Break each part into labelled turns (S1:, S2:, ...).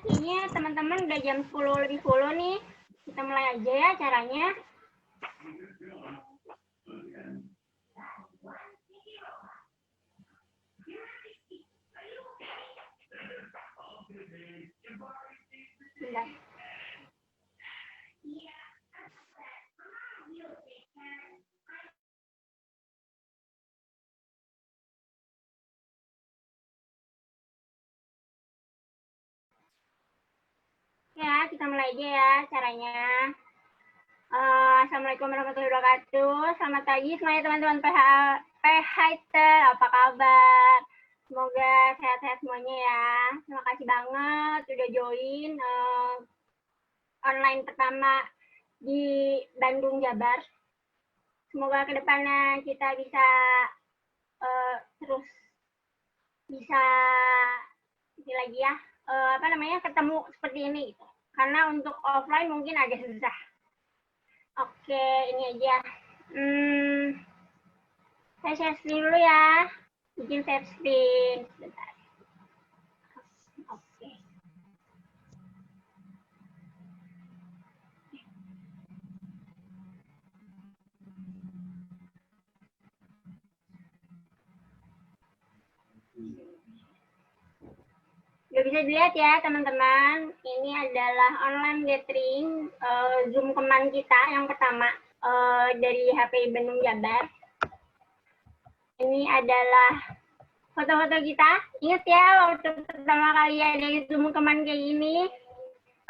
S1: Ini teman-teman udah jam 10 lebih 10 nih. Kita mulai aja ya caranya. Bentar. Ya, kita mulai aja ya caranya. Assalamualaikum warahmatullahi wabarakatuh. Selamat pagi semuanya teman-teman PHiter. Apa kabar? Semoga sehat-sehat semuanya ya. Terima kasih banget udah join online pertama di Bandung, Jabar. Semoga kedepannya kita bisa terus bisa ini lagi ya, ketemu seperti ini gitu. Karena untuk offline mungkin agak susah. Oke, ini aja. Saya share screen dulu ya. Bikin share screen. Sebentar. Oke. Udah bisa dilihat ya teman-teman. Ini adalah online gathering Zoom Keman kita yang pertama dari HP Bandung Jabar. Ini adalah foto-foto kita. Ingat ya waktu pertama kali ada Zoom Keman kayak gini.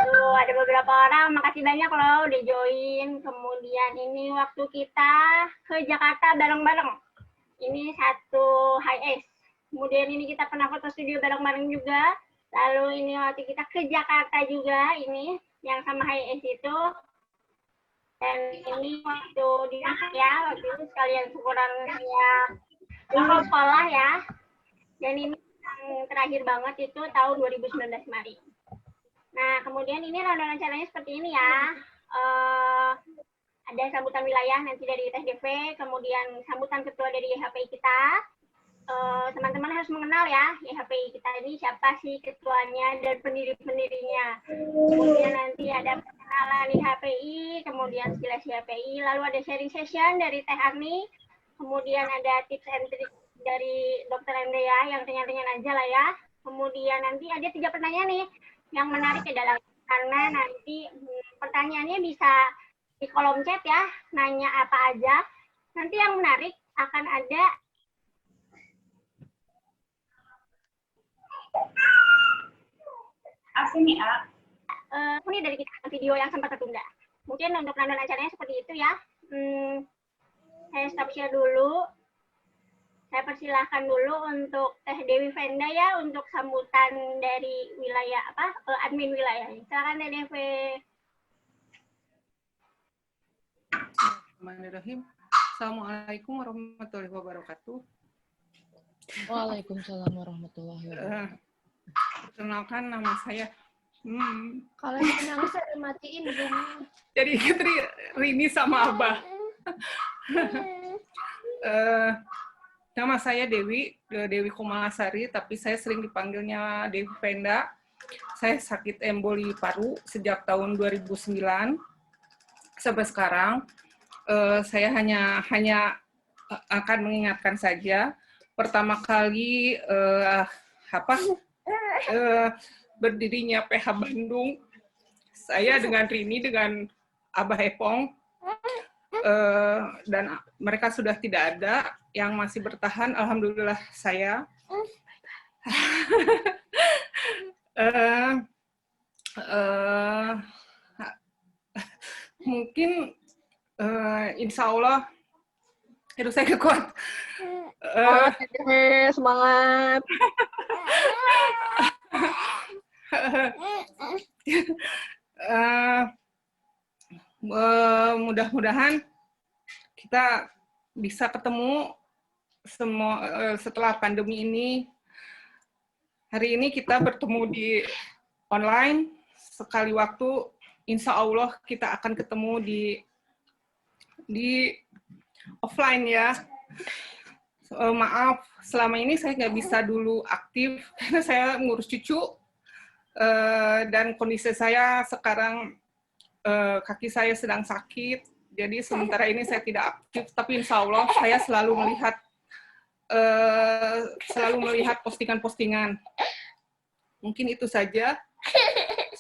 S1: Tuh, ada beberapa orang, makasih banyak loh udah join. Kemudian ini waktu kita ke Jakarta bareng-bareng. Ini satu HiS. Kemudian ini kita pernah foto studio bareng-bareng juga. Lalu ini waktu kita ke Jakarta juga, ini yang sama HiS itu. Dan ini waktu di ya, waktu itu sekalian syukuran saya lulus sekolah ya. Dan ini yang terakhir banget itu tahun 2019 kemarin. Nah, kemudian ini rundown acaranya seperti ini ya. Ada sambutan wilayah nanti dari TSDV, kemudian sambutan ketua dari YHPI kita. Teman-teman harus mengenal ya, YHPI kita ini siapa sih ketuanya dan pendiri-pendirinya. Kemudian nanti ada perkenalan YHPI, kemudian sekilas YHPI, lalu ada sharing session dari Teh Arni, kemudian ada tips and trick dari Dr. Andrea yang ringan-ringan aja lah ya. Kemudian nanti ada 3 pertanyaan nih yang menarik adalah karena nanti pertanyaannya bisa di kolom chat ya, nanya apa aja. Nanti yang menarik akan ada
S2: apa nih,
S1: ini dari kita video yang sempat tertunda. Mungkin untuk rundown acaranya seperti itu ya. Saya stop share dulu. Saya persilahkan dulu untuk Teh Dewi Venda ya untuk sambutan dari wilayah admin wilayah. Silakan Teh Dewi.
S3: Bismillahirrahmanirrahim. Assalamualaikum warahmatullahi wabarakatuh.
S4: Waalaikumsalam warahmatullahi wabarakatuh.
S3: Perkenalkan nama saya.
S4: Kalau nangis saya matiin Zoom-nya.
S3: Jadi Rini sama Abah. Nama saya Dewi Kumalasari, tapi saya sering dipanggilnya Dewi Venda. Saya sakit emboli paru sejak tahun 2009 sampai sekarang. Saya hanya akan mengingatkan saja. Pertama kali berdirinya PH Bandung, saya dengan Rini, dengan Abah Epong, dan mereka sudah tidak ada. Yang masih bertahan, alhamdulillah saya. Mungkin insya Allah hidup saya kuat.
S4: Semangat.
S3: Mudah-mudahan kita bisa ketemu semua setelah pandemi ini. Hari ini kita bertemu di online, sekali waktu insya Allah kita akan ketemu di offline ya. Maaf, selama ini saya nggak bisa dulu aktif karena saya ngurus cucu. Dan kondisi saya sekarang kaki saya sedang sakit, jadi sementara ini saya tidak aktif, tapi insya Allah saya selalu melihat postingan-postingan. Mungkin itu saja.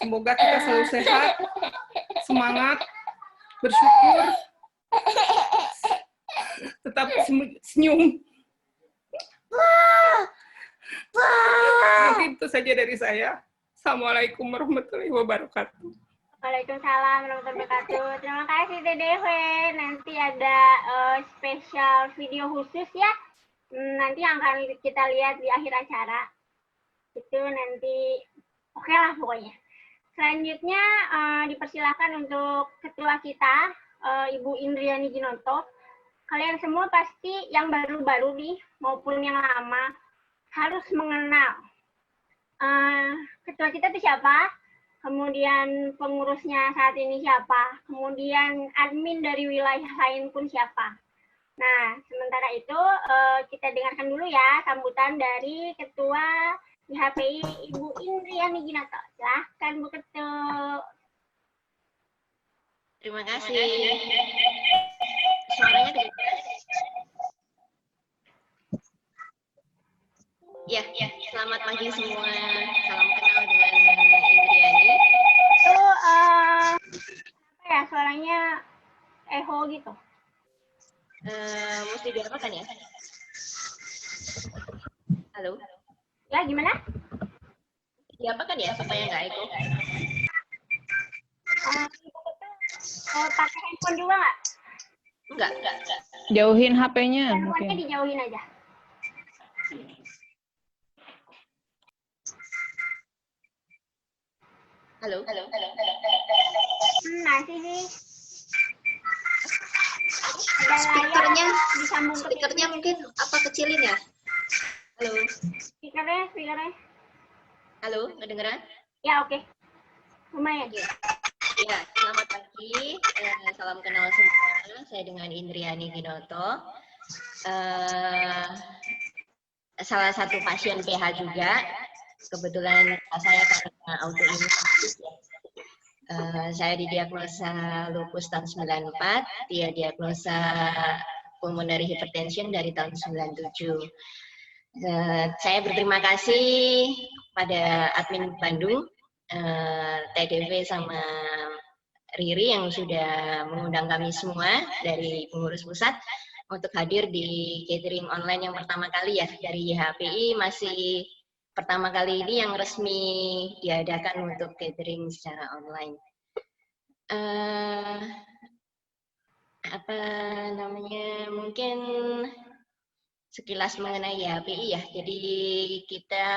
S3: Semoga kita selalu sehat, semangat, bersyukur, tetap senyum. Mungkin itu saja dari saya. Assalamualaikum warahmatullahi wabarakatuh.
S1: Waalaikumsalam warahmatullahi wabarakatuh. Terima kasih TDW. Nanti ada spesial video khusus ya. Nanti yang akan kita lihat di akhir acara. Itu nanti oke lah pokoknya. Selanjutnya dipersilakan untuk ketua kita, Ibu Indriani Ginoto. Kalian semua pasti yang baru-baru nih maupun yang lama harus mengenal ketua kita itu siapa, kemudian pengurusnya saat ini siapa, kemudian admin dari wilayah lain pun siapa. Nah, sementara itu kita dengarkan dulu ya sambutan dari Ketua IHPI Ibu Indriani Ginoto. Silahkan Bu Ketua.
S2: Terima kasih. Suaranya kedengaran? Ya, selamat pagi semua. Salam kenal dengan Indriani.
S1: Itu apa ya suaranya echo gitu.
S2: Mesti diapakan ya? Halo?
S1: Ya, gimana?
S2: Diapakan ya supaya nggak echo?
S1: Pakai handphone juga nggak?
S2: Enggak.
S5: Jauhin HP-nya
S1: Handphonenya
S5: mungkin.
S1: dijauhin aja.
S2: Halo.
S1: Masih sih. Ada
S2: Speakernya,
S1: layar disambung ke
S2: speakernya mungkin apa kecilin ya? Halo.
S1: speakernya.
S2: Halo, kedengeran?
S1: Ya, oke. Lumayan.
S2: Ya, selamat pagi. Salam kenal semua. Saya dengan Indriani Ginoto. Salah satu pasien PH juga. Kebetulan saya karena autoimun. Saya didiagnosa lupus tahun 94, dia diagnosa pulmonary hypertension dari tahun 97. Saya berterima kasih pada admin Bandung, TDW sama Riri yang sudah mengundang kami semua dari pengurus pusat untuk hadir di catering online yang pertama kali ya dari YHPI, masih pertama kali ini yang resmi diadakan untuk catering secara online. Mungkin sekilas mengenai YHPI ya. Jadi kita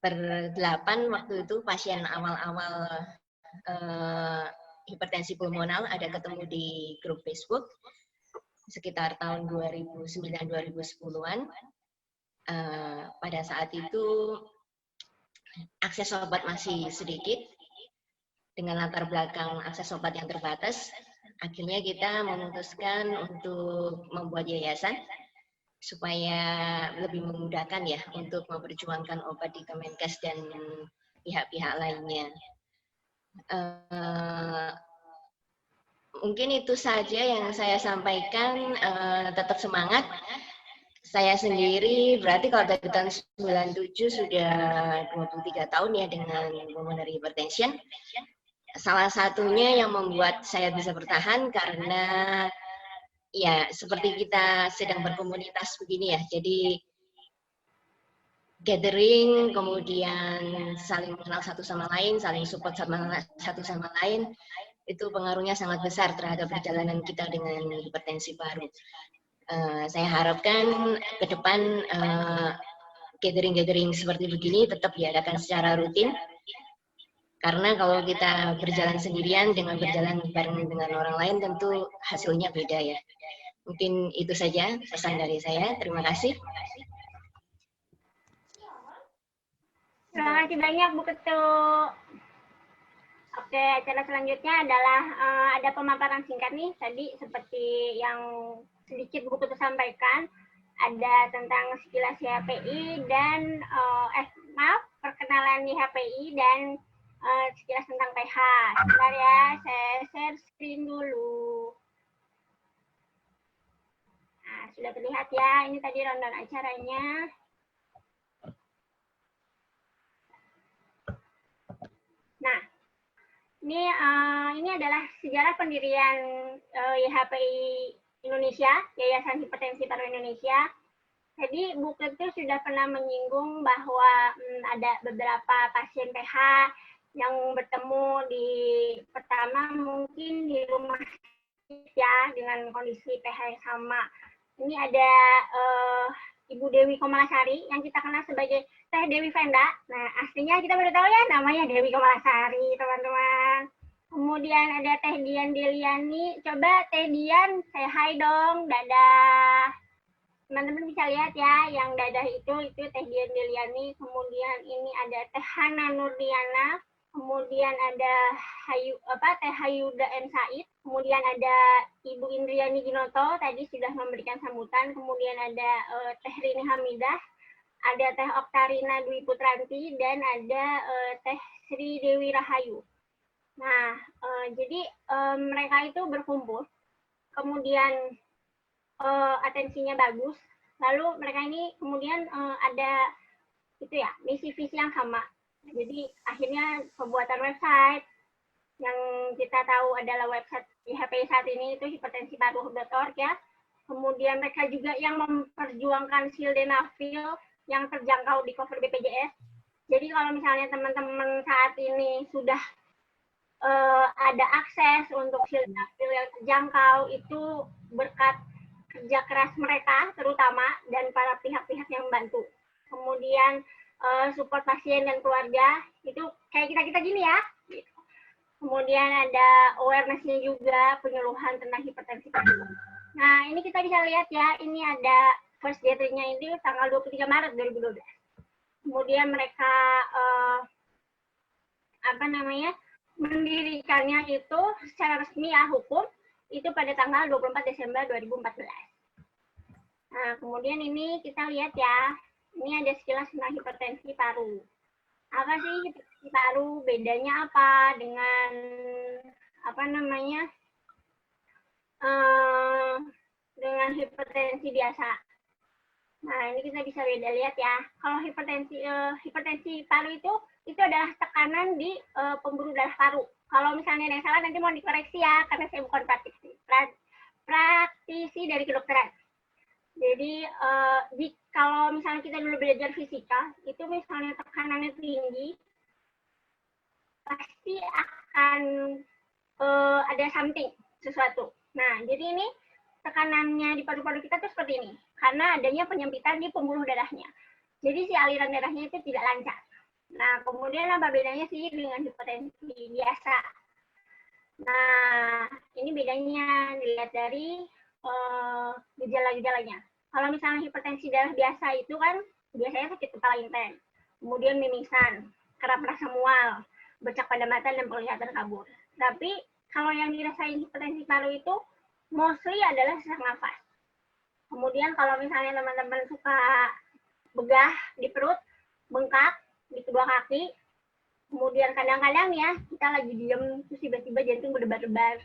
S2: berdelapan waktu itu pasien awal-awal hipertensi pulmonal ada ketemu di grup Facebook sekitar tahun 2009-2010-an. Pada saat itu akses obat masih sedikit, dengan latar belakang akses obat yang terbatas, akhirnya kita memutuskan untuk membuat yayasan supaya lebih memudahkan ya untuk memperjuangkan obat di Kemenkes dan pihak-pihak lainnya. Mungkin itu saja yang saya sampaikan. Tetap semangat. Saya sendiri berarti kalau dari tahun 97 sudah 23 tahun ya dengan pulmonary hypertension. Salah satunya yang membuat saya bisa bertahan karena ya seperti kita sedang berkomunitas begini ya. Jadi gathering, kemudian saling mengenal satu sama lain, saling support satu sama lain, itu pengaruhnya sangat besar terhadap perjalanan kita dengan hipertensi paru. Saya harapkan ke depan gathering-gathering seperti begini tetap diadakan secara rutin. Karena kalau kita berjalan sendirian dengan berjalan bareng dengan orang lain tentu hasilnya beda ya. Mungkin itu saja pesan dari saya. Terima kasih.
S1: Terima kasih banyak Bu Ketua. Oke, acara selanjutnya adalah ada pemaparan singkat nih. Tadi seperti yang sedikit Bu Ketua sampaikan, ada tentang sekilas YHPI dan maaf, perkenalan di HPI dan sekilas tentang PH. Sebentar ya, saya share screen dulu. Nah, sudah terlihat ya, ini tadi rundown acaranya. Nah, ini adalah sejarah pendirian YHPI Indonesia, Yayasan Hipertensi Paru Indonesia. Jadi buku itu sudah pernah menyinggung bahwa ada beberapa pasien PH yang bertemu di pertama mungkin di rumah ya dengan kondisi PH yang sama. Ini ada Ibu Dewi Komalasari yang kita kenal sebagai Teh Dewi Venda. Nah, aslinya kita baru tahu ya namanya Dewi Komalasari, teman-teman. Kemudian ada Teh Dian Deliani. Coba Teh Dian, saya hai dong, dadah. Teman-teman bisa lihat ya, yang dadah itu Teh Dian Deliani. Kemudian ini ada Teh Hana Nurdiana. Kemudian ada Teh Hayuda M. Said. Kemudian ada Ibu Indriani Ginoto, tadi sudah memberikan sambutan. Kemudian ada Teh Rini Hamidah. Ada Teh Oktarina Dwi Putranti. Dan ada Teh Sri Dewi Rahayu. Nah, jadi mereka itu berkumpul. Kemudian atensinya bagus, lalu mereka ini kemudian ada itu ya misi visi yang sama. Jadi akhirnya pembuatan website yang kita tahu adalah website YHPI saat ini itu hipertensiparu.org ya. Kemudian mereka juga yang memperjuangkan sildenafil yang terjangkau di cover BPJS. Jadi kalau misalnya teman-teman saat ini sudah ada akses untuk sildenafil yang terjangkau, itu berkat kerja keras mereka terutama dan para pihak-pihak yang membantu. Kemudian support pasien dan keluarga itu kayak kita gini ya. Kemudian ada awareness-nya juga, penyuluhan tentang hipertensi paru. Nah, ini kita bisa lihat ya, ini ada first gathering-nya itu tanggal 23 Maret 2012. Kemudian mereka mendirikannya itu secara resmi ya hukum itu pada tanggal 24 Desember 2014. Nah, kemudian ini kita lihat ya, ini ada sekilas tentang hipertensi paru. Apa sih hipertensi paru? Bedanya apa dengan dengan hipertensi biasa? Nah, ini kita bisa beda lihat ya. Kalau hipertensi paru itu adalah tekanan di pembuluh darah paru. Kalau misalnya ada yang salah nanti mau dikoreksi ya, karena saya bukan praktisi dari kedokteran. Jadi kalau misalnya kita dulu belajar fisika, itu misalnya tekanannya tinggi, pasti akan ada sesuatu. Nah, jadi ini tekanannya di paru-paru kita tuh seperti ini, karena adanya penyempitan di pembuluh darahnya. Jadi si aliran darahnya itu tidak lancar. Nah, kemudian apa bedanya sih dengan hipertensi biasa? Nah, ini bedanya dilihat dari gejala-gejalanya. Kalau misalnya hipertensi darah biasa itu kan biasanya sakit kepala intens, kemudian mimisan, kerap rasa mual, bercak pada mata dan penglihatan kabur. Tapi kalau yang dirasain hipertensi paru itu mostly adalah sesak nafas. Kemudian kalau misalnya teman-teman suka begah di perut, bengkak di kedua kaki, kemudian kadang-kadang ya kita lagi diem terus tiba-tiba jantung berdebar-debar,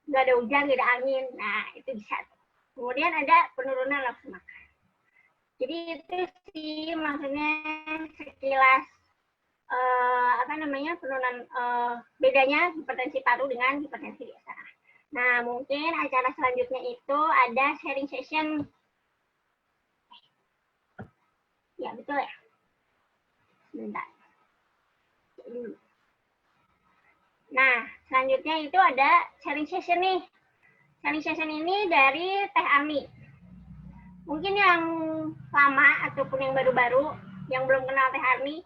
S1: nggak ada hujan, nggak ada angin, nah itu bisa. Kemudian ada penurunan nafsu makan. Jadi itu sih maksudnya sekilas penurunan bedanya hipertensi paru dengan hipertensi biasa. Nah, mungkin acara selanjutnya itu ada sharing session. Ya, betul ya. Sebentar. Nah, selanjutnya itu ada sharing session nih. Sharing session ini dari Teh Ami. Mungkin yang lama ataupun yang baru-baru, yang belum kenal Teh Ami,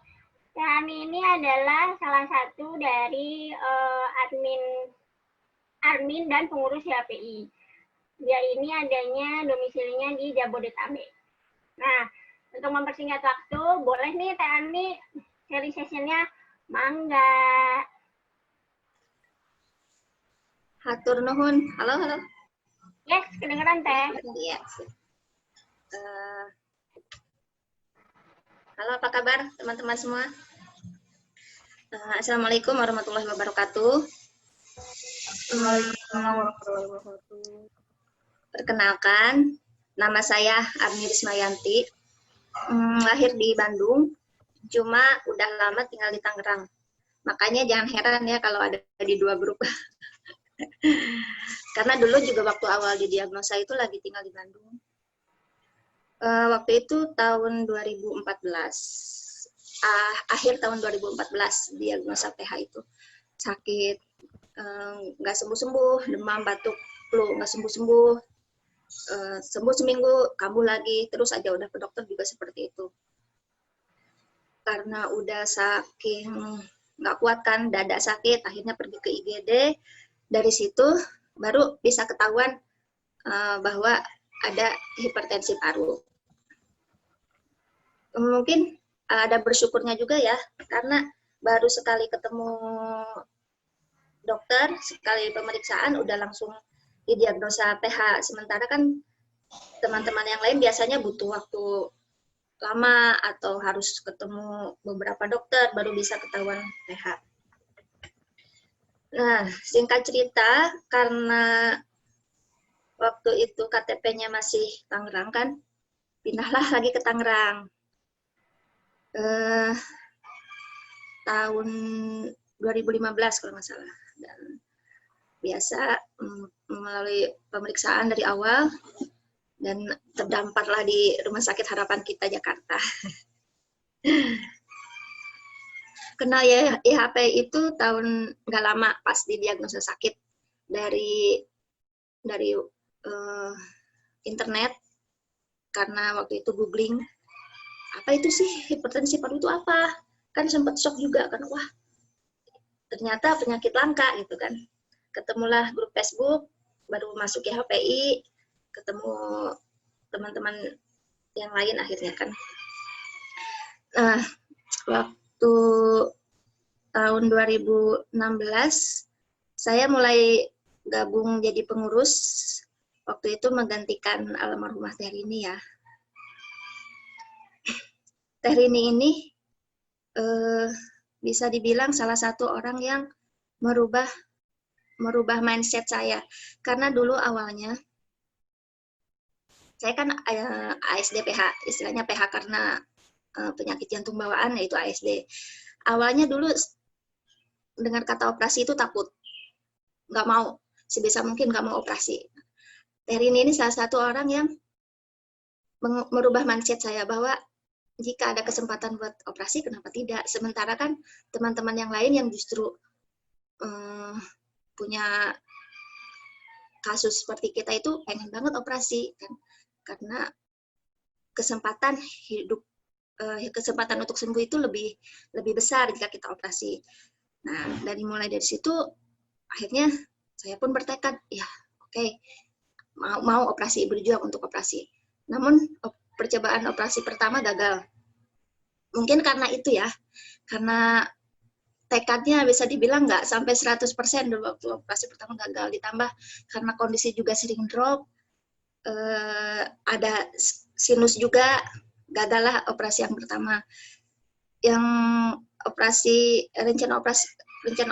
S1: Teh Ami ini adalah salah satu dari admin dan pengurus HPI. Dia ini adanya domisilinya di Jabodetabek. Nah, untuk mempersingkat waktu, boleh nih Teh Ami sharing session-nya, mangga.
S2: Hatur nuhun. Halo.
S1: Yes, kedengeran Teh.
S2: Iya. Halo, apa kabar teman-teman semua? Assalamualaikum warahmatullahi wabarakatuh. Perkenalkan, nama saya Arni Rismayanti. Lahir di Bandung, cuma udah lama tinggal di Tangerang. Makanya jangan heran ya kalau ada di dua grup. Karena dulu juga waktu awal didiagnosa itu lagi tinggal di Bandung. Waktu itu tahun 2014, akhir tahun 2014 diagnosa PH itu. Sakit, nggak sembuh-sembuh, demam, batuk, flu, nggak sembuh-sembuh. Sembuh seminggu, kambuh lagi, terus aja udah ke dokter juga seperti itu. Karena udah saking nggak kuat kan, dada sakit, akhirnya pergi ke IGD. Dari situ baru bisa ketahuan bahwa ada hipertensi paru. Mungkin ada bersyukurnya juga ya, karena baru sekali ketemu dokter, sekali pemeriksaan udah langsung didiagnosa PH. Sementara kan teman-teman yang lain biasanya butuh waktu lama atau harus ketemu beberapa dokter baru bisa ketahuan PH. Nah, singkat cerita, karena waktu itu KTP-nya masih Tangerang kan, pindahlah lagi ke Tangerang. Tahun 2015 kalau nggak salah. Dan biasa melalui pemeriksaan dari awal dan terdamparlah di Rumah Sakit Harapan Kita Jakarta. Kenal ya IHP itu tahun nggak lama pas didiagnosa sakit dari internet, karena waktu itu googling apa itu sih hipertensi paru itu apa, kan sempat shock juga kan, wah ternyata penyakit langka gitu kan. Ketemulah grup Facebook, baru masuk HPI, ketemu teman-teman yang lain akhirnya kan. Nah, waktu tahun 2016 saya mulai gabung jadi pengurus, waktu itu menggantikan almarhumah Teh Rini ya. Teh Rini ini bisa dibilang salah satu orang yang merubah mindset saya. Karena dulu awalnya saya kan ASD PH, istilahnya PH karena penyakit jantung bawaan, yaitu ASD. Awalnya dulu dengar kata operasi itu takut, nggak mau, sebisa mungkin nggak mau operasi. Teh Rini ini salah satu orang yang merubah mindset saya bahwa jika ada kesempatan buat operasi, kenapa tidak? Sementara kan teman-teman yang lain yang justru punya kasus seperti kita itu pengen banget operasi kan, karena kesempatan hidup, kesempatan untuk sembuh itu lebih besar jika kita operasi. Nah, mulai dari situ akhirnya saya pun bertekad, ya oke, mau operasi, berjuang untuk operasi. Namun percobaan operasi pertama gagal. Mungkin karena itu ya, karena tekadnya bisa dibilang nggak sampai 100% dulu waktu operasi pertama gagal, ditambah karena kondisi juga sering drop, ada sinus juga, gagal lah operasi yang pertama. Yang rencana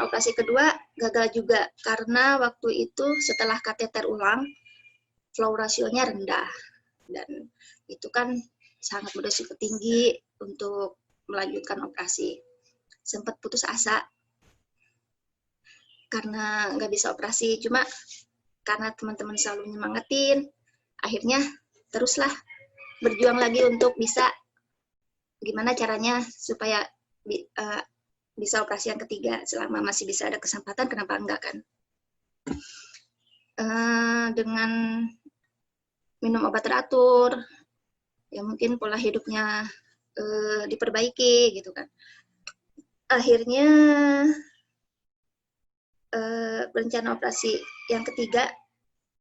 S2: operasi kedua gagal juga, karena waktu itu setelah kateter ulang, flow rasionya rendah, dan itu kan sangat beresiko tinggi untuk melanjutkan operasi. Sempat putus asa karena nggak bisa operasi, cuma karena teman-teman selalu nyemangatin, akhirnya teruslah berjuang lagi untuk bisa gimana caranya supaya bisa operasi yang ketiga. Selama masih bisa ada kesempatan, kenapa enggak kan? Dengan minum obat teratur, ya mungkin pola hidupnya diperbaiki gitu kan. Akhirnya rencana operasi yang ketiga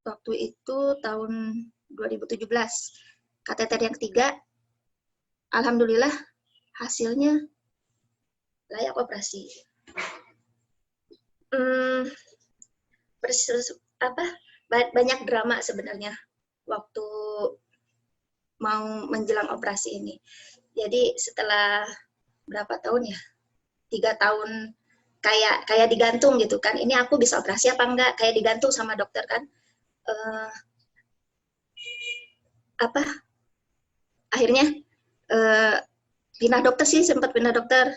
S2: waktu itu tahun 2017, kateter yang ketiga, alhamdulillah hasilnya layak operasi. Banyak drama sebenarnya waktu mau menjelang operasi ini.
S6: Jadi setelah berapa tahun ya, 3 tahun kayak digantung gitu kan, ini aku bisa operasi apa enggak, kayak digantung sama dokter kan. Akhirnya pindah dokter sih, sempat pindah dokter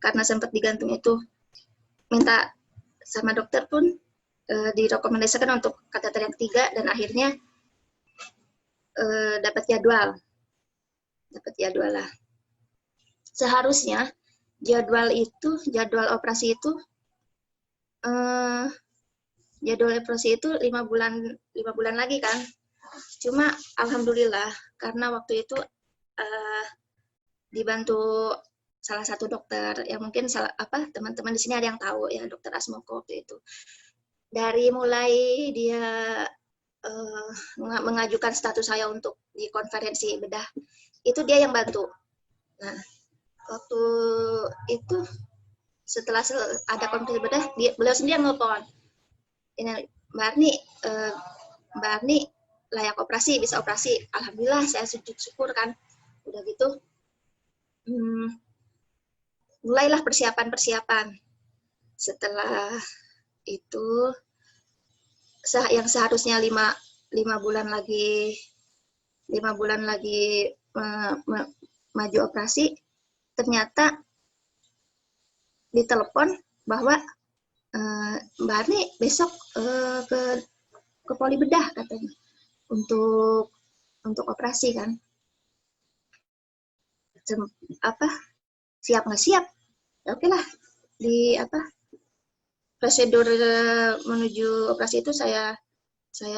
S6: karena sempat digantung itu, minta sama dokter pun direkomendasikan untuk kateter yang ketiga, dan akhirnya dapat jadwal lah. Seharusnya jadwal operasi itu 5 bulan lagi kan. Cuma alhamdulillah karena waktu itu dibantu salah satu dokter yang mungkin teman-teman di sini ada yang tahu ya, Dokter Asmoko waktu itu. Dari mulai dia mengajukan status saya untuk di konferensi bedah, itu dia yang bantu. Nah, waktu itu setelah ada konferensi bedah, beliau sendiri yang nelfon. Ini Mbak Arni layak operasi, bisa operasi. Alhamdulillah, saya sujud syukur kan. Udah gitu, mulailah persiapan. Setelah itu, yang seharusnya 5 bulan lagi maju operasi, ternyata ditelepon bahwa Mbak Arni besok ke poli bedah katanya untuk operasi kan. Siap nggak siap? Oke lah, prosedur menuju operasi itu saya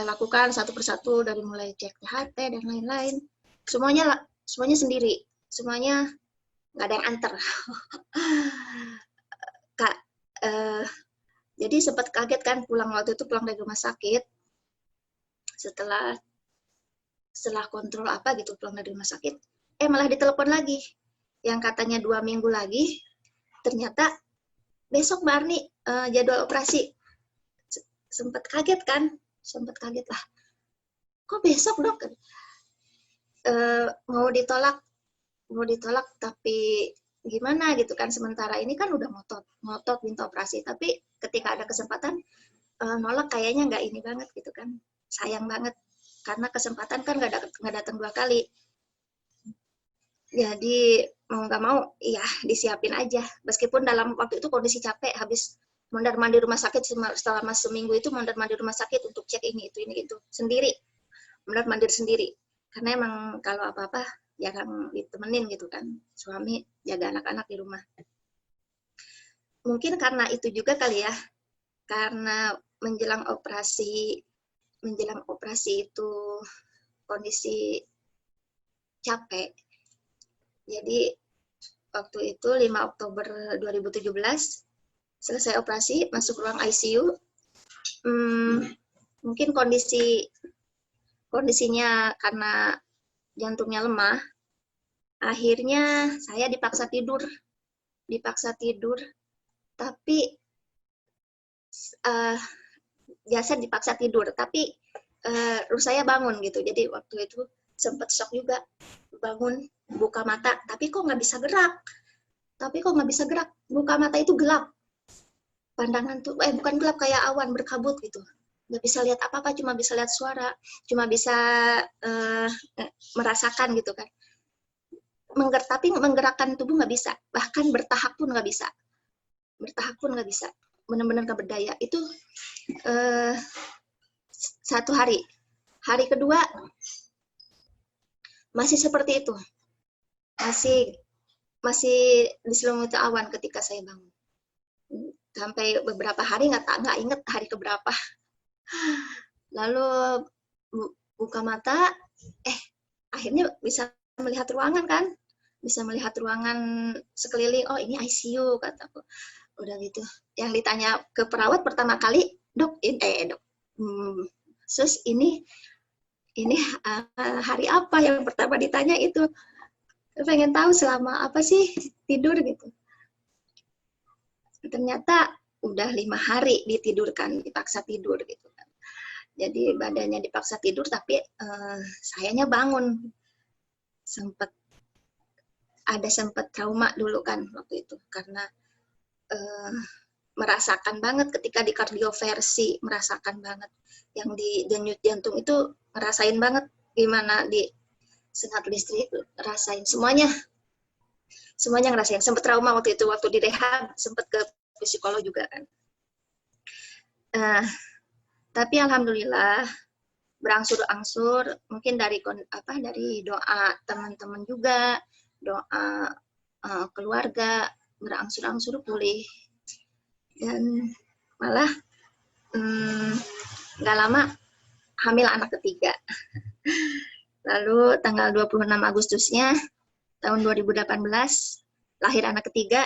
S6: lakukan satu persatu, dari mulai cek THT dan lain-lain. Semuanya sendiri, semuanya nggak ada yang anter. Kak, jadi sempat kaget kan pulang dari rumah sakit, setelah kontrol pulang dari rumah sakit, malah ditelepon lagi yang katanya 2 minggu lagi, ternyata besok Mbak Arni jadwal operasi. Sempat kaget lah, kok besok dok? Mau ditolak tapi gimana gitu kan, sementara ini kan udah ngotot minta operasi, tapi ketika ada kesempatan nolak kayaknya nggak ini banget gitu kan, sayang banget karena kesempatan kan nggak datang 2 kali. Jadi mau nggak mau ya disiapin aja, meskipun dalam waktu itu kondisi capek, habis mondar-mandir rumah sakit selama seminggu itu, mondar-mandir rumah sakit untuk cek ini itu sendiri, mondar-mandir sendiri, karena emang kalau apa-apa jarang ditemenin gitu kan, suami jaga anak-anak di rumah. Mungkin karena itu juga kali ya, karena menjelang operasi itu kondisi capek. Jadi waktu itu 5 Oktober 2017 selesai operasi, masuk ruang ICU. Mungkin kondisinya karena jantungnya lemah, akhirnya saya dipaksa tidur, tapi dipaksa tidur, tapi saya bangun gitu. Jadi waktu itu sempat shock juga, bangun, buka mata, tapi kok nggak bisa gerak, buka mata itu gelap, pandangan tuh, bukan gelap, kayak awan berkabut gitu, nggak bisa lihat apa-apa, cuma bisa lihat suara, cuma bisa merasakan gitu kan. Tapi menggerakkan tubuh nggak bisa, bahkan bertahap pun nggak bisa, benar-benar nggak berdaya. Itu 1 hari. Hari kedua masih seperti itu, masih diselimuti awan ketika saya bangun. Sampai beberapa hari nggak inget hari keberapa. Lalu buka mata, akhirnya bisa melihat ruangan kan, bisa melihat ruangan sekeliling. Oh ini ICU kataku. Udah gitu. Yang ditanya ke perawat pertama kali, dok, sus ini hari apa, yang pertama ditanya itu. Pengen tahu selama apa sih tidur gitu. Ternyata udah 5 hari ditidurkan, dipaksa tidur gitu kan. Jadi badannya dipaksa tidur, tapi sayanya bangun. Sempet ada sempat trauma dulu kan waktu itu karena merasakan banget ketika di kardioversi, merasakan banget yang di denyut jantung itu ngerasain banget gimana di sengat listrik, rasain semuanya ngerasain. Sempat trauma waktu itu, waktu di rehab sempat ke psikolog juga kan. Tapi alhamdulillah berangsur-angsur, mungkin dari doa teman-teman juga, doa keluarga, berangsur-angsur pulih. Dan malah nggak lama hamil anak ketiga. Lalu tanggal 26 Agustusnya tahun 2018 lahir anak ketiga,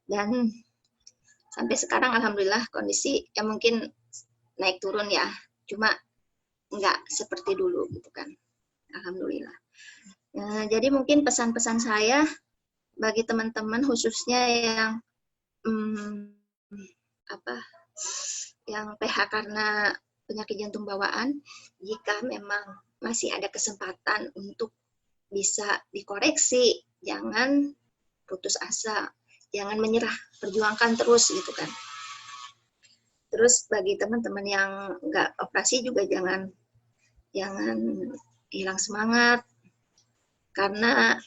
S6: dan sampai sekarang alhamdulillah kondisi ya mungkin naik turun ya, cuma nggak seperti dulu gitu kan, alhamdulillah. Nah, jadi mungkin pesan-pesan saya bagi teman-teman khususnya yang yang PH karena penyakit jantung bawaan, jika memang masih ada kesempatan untuk bisa dikoreksi, jangan putus asa, jangan menyerah, perjuangkan terus gitu kan. Terus bagi teman-teman yang nggak operasi juga jangan hilang semangat, karena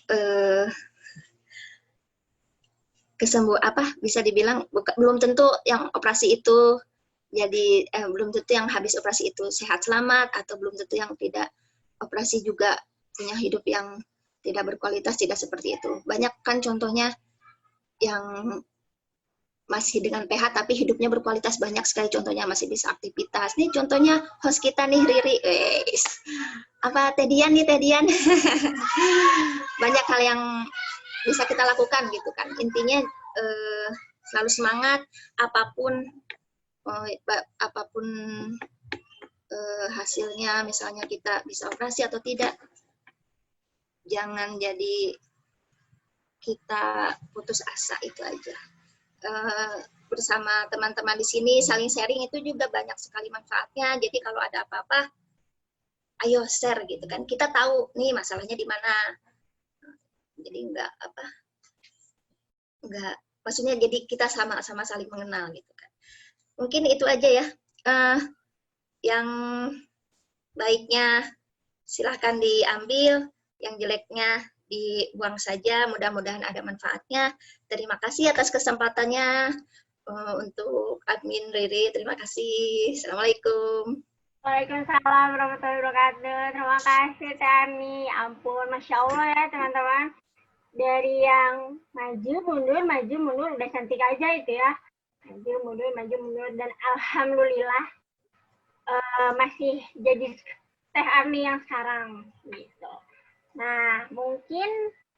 S6: bisa dibilang belum tentu yang operasi itu jadi belum tentu yang habis operasi itu sehat selamat, atau belum tentu yang tidak operasi juga punya hidup yang tidak berkualitas, tidak seperti itu. Banyak kan contohnya yang masih dengan PH tapi hidupnya berkualitas, banyak sekali contohnya, masih bisa aktivitas. Nih contohnya host kita nih, Riri. Tedian. Banyak hal yang bisa kita lakukan gitu kan. Intinya selalu semangat, apapun hasilnya, misalnya kita bisa operasi atau tidak, jangan jadi kita putus asa, itu aja. Bersama teman-teman di sini saling sharing itu juga banyak sekali manfaatnya. Jadi kalau ada apa-apa, ayo share gitu kan. Kita tahu nih masalahnya di mana. Jadi maksudnya jadi kita sama-sama saling mengenal gitu kan. Mungkin itu aja ya. Yang baiknya silahkan diambil, yang jeleknya dibuang saja. Mudah-mudahan ada manfaatnya. Terima kasih atas kesempatannya untuk admin Riri. Terima kasih. Assalamualaikum.
S1: Waalaikumsalam warahmatullahi wabarakatuh. Terima kasih Tani. Ampun, Masya Allah ya teman-teman. Dari yang maju mundur udah cantik aja itu ya. Maju mundur, dan alhamdulillah masih jadi Teh Arni yang sekarang gitu. Nah, mungkin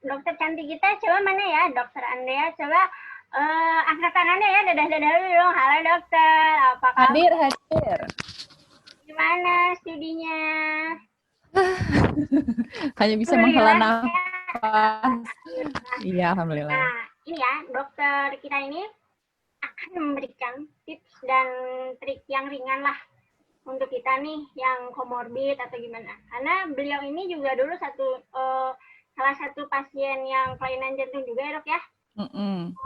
S1: dokter cantik kita coba mana ya, Dokter Andrea, coba angkat tangannya ya, dadah-dadah dulu. Halo dokter, apa kabar?
S5: Hadir.
S1: Gimana studinya?
S5: Hanya bisa menghela nafas. Iya, alhamdulillah.
S1: Nah, ini ya, dokter kita ini akan memberikan tips dan trik yang ringan lah untuk kita nih yang komorbid atau gimana. Karena beliau ini juga dulu salah satu pasien yang kelainan jantung juga ya dok ya?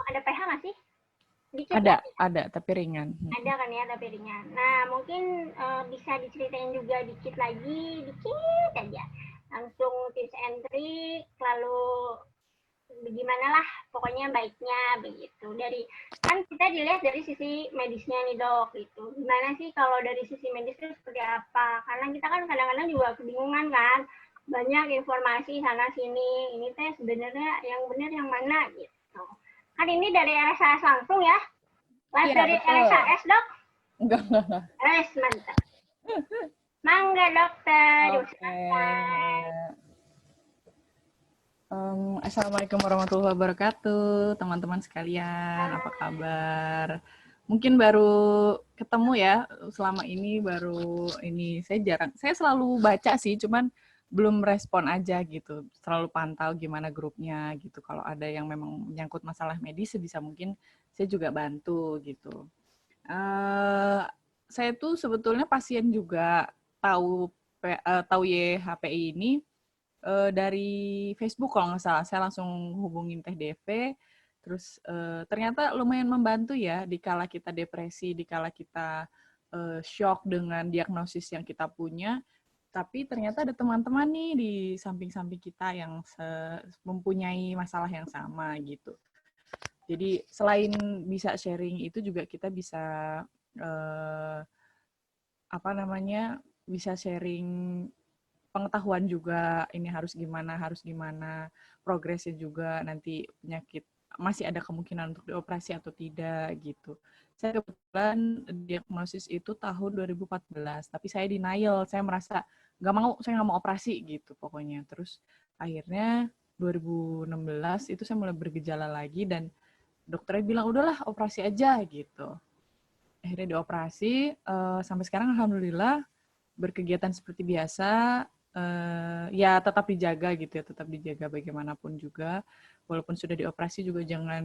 S1: Ada PH nggak sih? Dikit
S5: ada, tapi ringan.
S1: Ada kan ya, tapi ringan. Nah, mungkin bisa diceritain juga dikit aja. Langsung tips and trick, lalu bagaimana lah, pokoknya baiknya begitu. Kan kita dilihat dari sisi medisnya nih dok, gitu. Gimana sih kalau dari sisi medis itu seperti apa? Karena kita kan kadang-kadang juga kebingungan kan, banyak informasi sana sini. Ini teh sebenarnya yang benar yang mana gitu. Kan ini dari RSAS langsung ya? Live ya, dari betul. RSAS dok? Enggak. Mantap. Mangga dokter.
S5: Assalamualaikum warahmatullahi wabarakatuh, teman-teman sekalian, apa kabar? Mungkin baru ketemu ya, selama ini saya selalu baca sih, cuman belum respon aja gitu, selalu pantau gimana grupnya gitu, kalau ada yang memang menyangkut masalah medis sebisa mungkin saya juga bantu gitu. Saya tuh sebetulnya pasien juga tahu YHPI ini dari Facebook kalau nggak salah. Saya langsung hubungin Teh DP, terus ternyata lumayan membantu ya dikala kita depresi, dikala kita shock dengan diagnosis yang kita punya. Tapi ternyata ada teman-teman nih di samping-samping kita yang mempunyai masalah yang sama gitu. Jadi selain bisa sharing itu juga kita bisa bisa sharing pengetahuan juga, ini harus gimana, progresnya juga nanti penyakit masih ada kemungkinan untuk dioperasi atau tidak gitu. Saya kebetulan diagnosis itu tahun 2014, tapi saya denial, saya merasa saya nggak mau operasi gitu pokoknya. Terus akhirnya 2016 itu saya mulai bergejala lagi dan dokternya bilang udahlah operasi aja gitu. Akhirnya dioperasi, sampai sekarang alhamdulillah berkegiatan seperti biasa, ya tetap dijaga gitu ya, tetap dijaga bagaimanapun juga. Walaupun sudah dioperasi juga jangan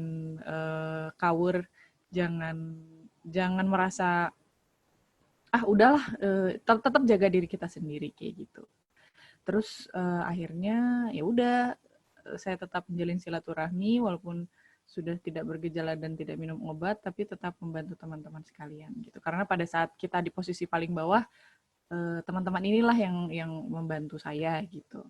S5: kawur, jangan merasa udahlah, tetap jaga diri kita sendiri kayak gitu. Terus akhirnya ya udah, saya tetap menjalin silaturahmi walaupun sudah tidak bergejala dan tidak minum obat, tapi tetap membantu teman-teman sekalian gitu. Karena pada saat kita di posisi paling bawah, teman-teman inilah yang membantu saya gitu.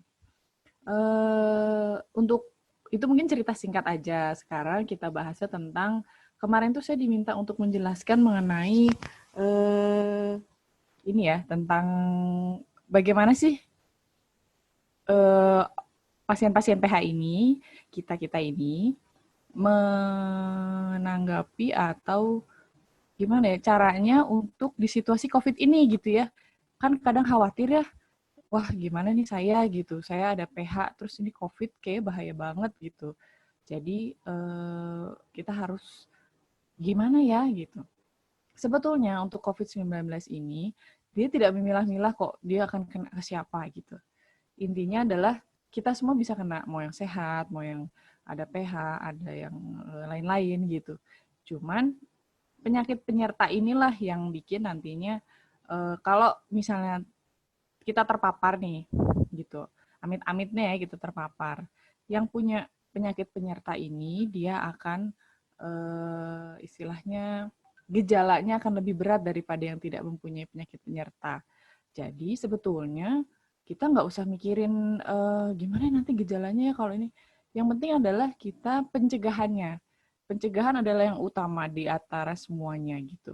S5: Untuk itu mungkin cerita singkat aja. Sekarang kita bahasnya tentang kemarin tuh saya diminta untuk menjelaskan mengenai ini ya, tentang bagaimana sih pasien-pasien PH ini, kita ini menanggapi atau gimana ya caranya untuk di situasi COVID ini gitu ya. Kan kadang khawatir ya, wah gimana nih saya gitu, saya ada PH, terus ini COVID kayak bahaya banget gitu. Jadi kita harus gimana ya gitu. Sebetulnya untuk COVID-19 ini, dia tidak memilah-milah kok dia akan kena ke siapa gitu. Intinya adalah kita semua bisa kena, mau yang sehat, mau yang ada PH, ada yang lain-lain gitu. Cuman penyakit penyerta inilah yang bikin nantinya kalau misalnya kita terpapar nih gitu, amit-amitnya ya gitu terpapar, yang punya penyakit penyerta ini dia akan istilahnya gejalanya akan lebih berat daripada yang tidak mempunyai penyakit penyerta. Jadi sebetulnya kita nggak usah mikirin gimana nanti gejalanya ya kalau ini. Yang penting adalah kita pencegahannya. Pencegahan adalah yang utama di antara semuanya gitu.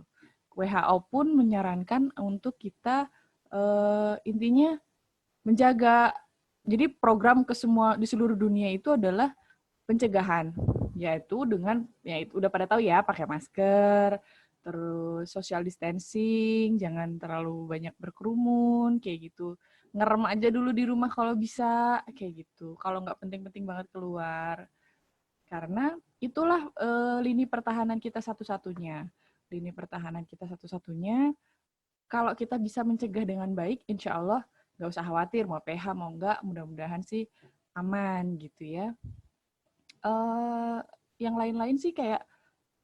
S5: WHO pun menyarankan untuk kita intinya menjaga. Jadi program ke semua di seluruh dunia itu adalah pencegahan, yaitu dengan ya itu udah pada tahu ya, pakai masker, terus social distancing, jangan terlalu banyak berkerumun kayak gitu. Ngerem aja dulu di rumah kalau bisa kayak gitu. Kalau nggak penting-penting banget keluar. Karena itulah lini pertahanan kita satu-satunya. Lini pertahanan kita satu-satunya. Kalau kita bisa mencegah dengan baik, insya Allah nggak usah khawatir mau PH mau nggak, mudah-mudahan sih aman gitu ya. Yang lain-lain sih kayak